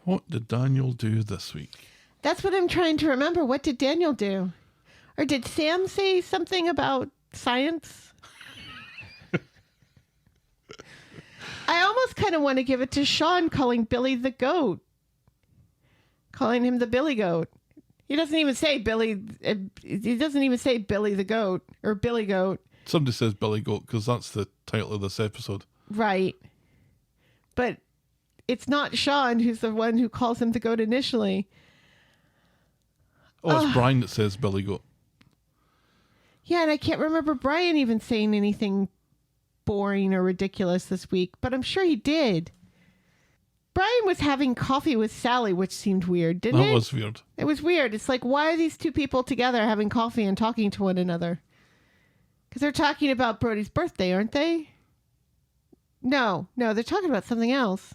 What did Daniel do this week? That's what I'm trying to remember. What did Daniel do? Or did Sam say something about science? I almost kind of want to give it to Sean calling Billy the goat. Calling him the Billy goat. He doesn't even say Billy. He doesn't even say Billy the goat or Billy goat. Somebody says Billy Goat because that's the title of this episode. Right. But it's not Sean who's the one who calls him the goat initially. Oh, it's Brian that says Billy Goat. Yeah, and I can't remember Brian even saying anything boring or ridiculous this week, but I'm sure he did. Brian was having coffee with Sally, which seemed weird, didn't it? That was weird. It was weird. It's like, why are these two people together having coffee and talking to one another? Because they're talking about Brody's birthday, aren't they? No, they're talking about something else.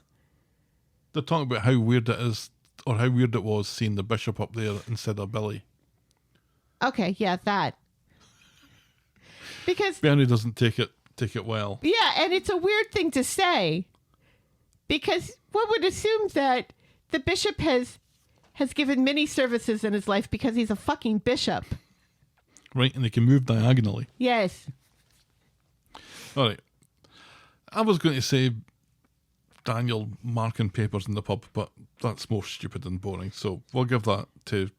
They're talking about how weird it is, or how weird it was seeing the bishop up there instead of Billy. Okay, yeah, that. Because Bernie doesn't take it well. yeah, and it's a weird thing to say. Because one would assume that the bishop has given many services in his life because he's a fucking bishop. Right, and they can move diagonally. Yes. All right. I was going to say Daniel marking papers in the pub, but that's more stupid and boring. So we'll give that to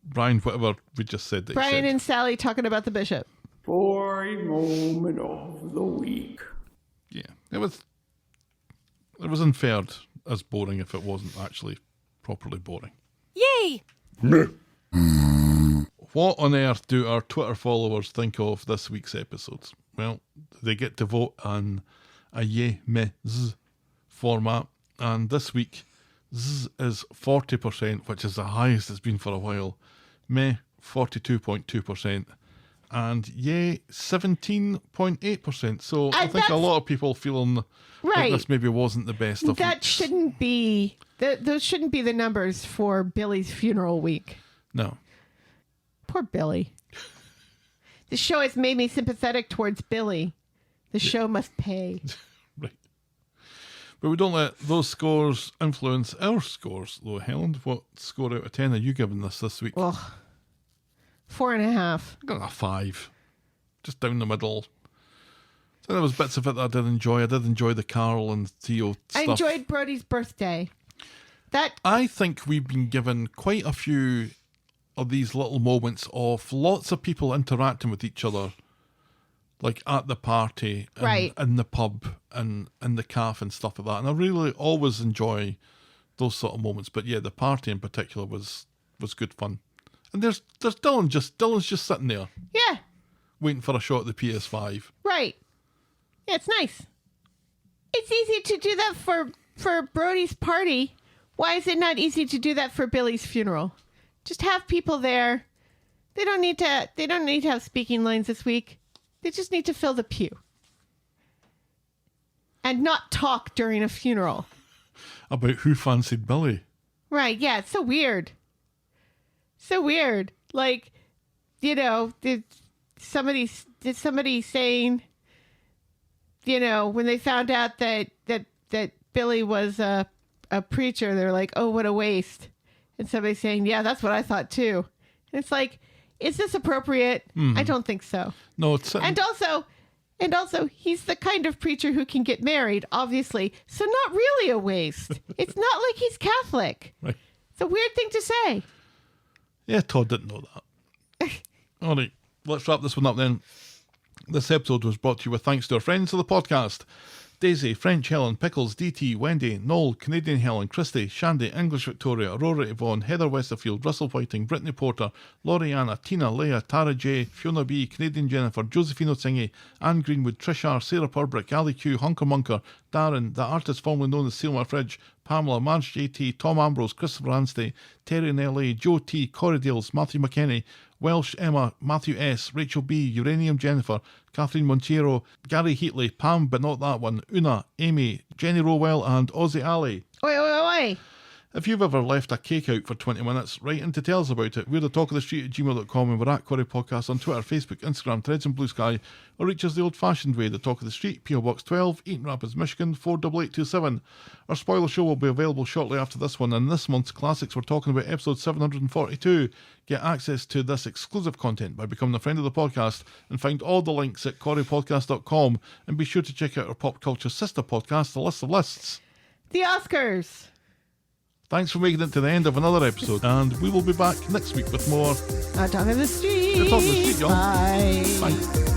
Brian, whatever we just said. That Brian he said. and Sally talking about the bishop. Boring moment of the week. Yeah, it was inferred as boring if it wasn't actually properly boring. Yay! What on earth do our Twitter followers think of this week's episodes? Well, they get to vote on a yay, meh, z format. And this week, z is 40%, which is the highest it's been for a while. Meh, 42.2%. And yay, 17.8%. So I think a lot of people feeling like this maybe wasn't the best of That weeks. shouldn't be... Those shouldn't be the numbers for Billy's funeral week. No. Poor Billy. The show has made me sympathetic towards Billy. The show must pay. Right. But we don't let those scores influence our scores, though. Helen, what score out of 10 are you giving this week? Ugh. 4.5. I got a 5. Just down the middle. So there was bits of it that I did enjoy. I did enjoy the Carol and Theo stuff. I enjoyed Brody's birthday. I think we've been given quite a few of these little moments of lots of people interacting with each other, like at the party, and right, in the pub, and in the cafe and stuff like that. And I really always enjoy those sort of moments. But yeah, the party in particular was good fun. And there's Dylan's just sitting there, yeah, waiting for a shot at the PS5. Right. Yeah, it's nice. It's easy to do that for Brody's party. Why is it not easy to do that for Billy's funeral? Just have people there. They don't need to have speaking lines this week. They just need to fill the pew. And not talk during a funeral. About who fancied Billy. Right, yeah, it's so weird. So weird. Like, did somebody saying, when they found out that Billy was a preacher, they're like, oh, what a waste. And somebody saying, yeah, that's what I thought too. And it's like, is this appropriate? I don't think so. No, it's... And also, he's the kind of preacher who can get married, obviously. So not really a waste. It's not like he's Catholic. Right. It's a weird thing to say. Yeah, Todd didn't know that. All right, let's wrap this one up then. This episode was brought to you with thanks to our friends of the podcast. Daisy, French Helen, Pickles, DT, Wendy, Noel, Canadian Helen, Christy, Shandy, English Victoria, Aurora Yvonne, Heather Westerfield, Russell Whiting, Brittany Porter, Laurie-Anna, Tina, Leah, Tara J, Fiona B, Canadian Jennifer, Josephine Otingi, Anne Greenwood, Trish R, Sarah Purbrick, Ali Q, Hunker Munker, Darren, the artist formerly known as Seal My Fridge, Pamela, Marge JT, Tom Ambrose, Christopher Anstey, Terry in LA, Joe T, Corrie Dales, Matthew McKenny, Welsh Emma, Matthew S, Rachel B, Uranium Jennifer, Kathleen Monteiro, Gary Heatley, Pam but not that one, Una, Amy, Jenny Rowell and Ozzy Alley. Oi. If you've ever left a cake out for 20 minutes, write in to tell us about it. We're the Talk of the Street at gmail.com and we're at Corrie Podcast on Twitter, Facebook, Instagram, Threads and Blue Sky, or reach us the old-fashioned way, the Talk of the Street, PO Box 12, Eaton Rapids, Michigan 48827. Our spoiler show will be available shortly after this one, and this month's classics we're talking about episode 742. Get access to this exclusive content by becoming a friend of the podcast and find all the links at corriepodcast.com, and be sure to check out our pop culture sister podcast, The List of Lists. The Oscars. Thanks for making it to the end of another episode, and we will be back next week with more Talk of the Street. Talk of the Street, y'all. Bye. Bye.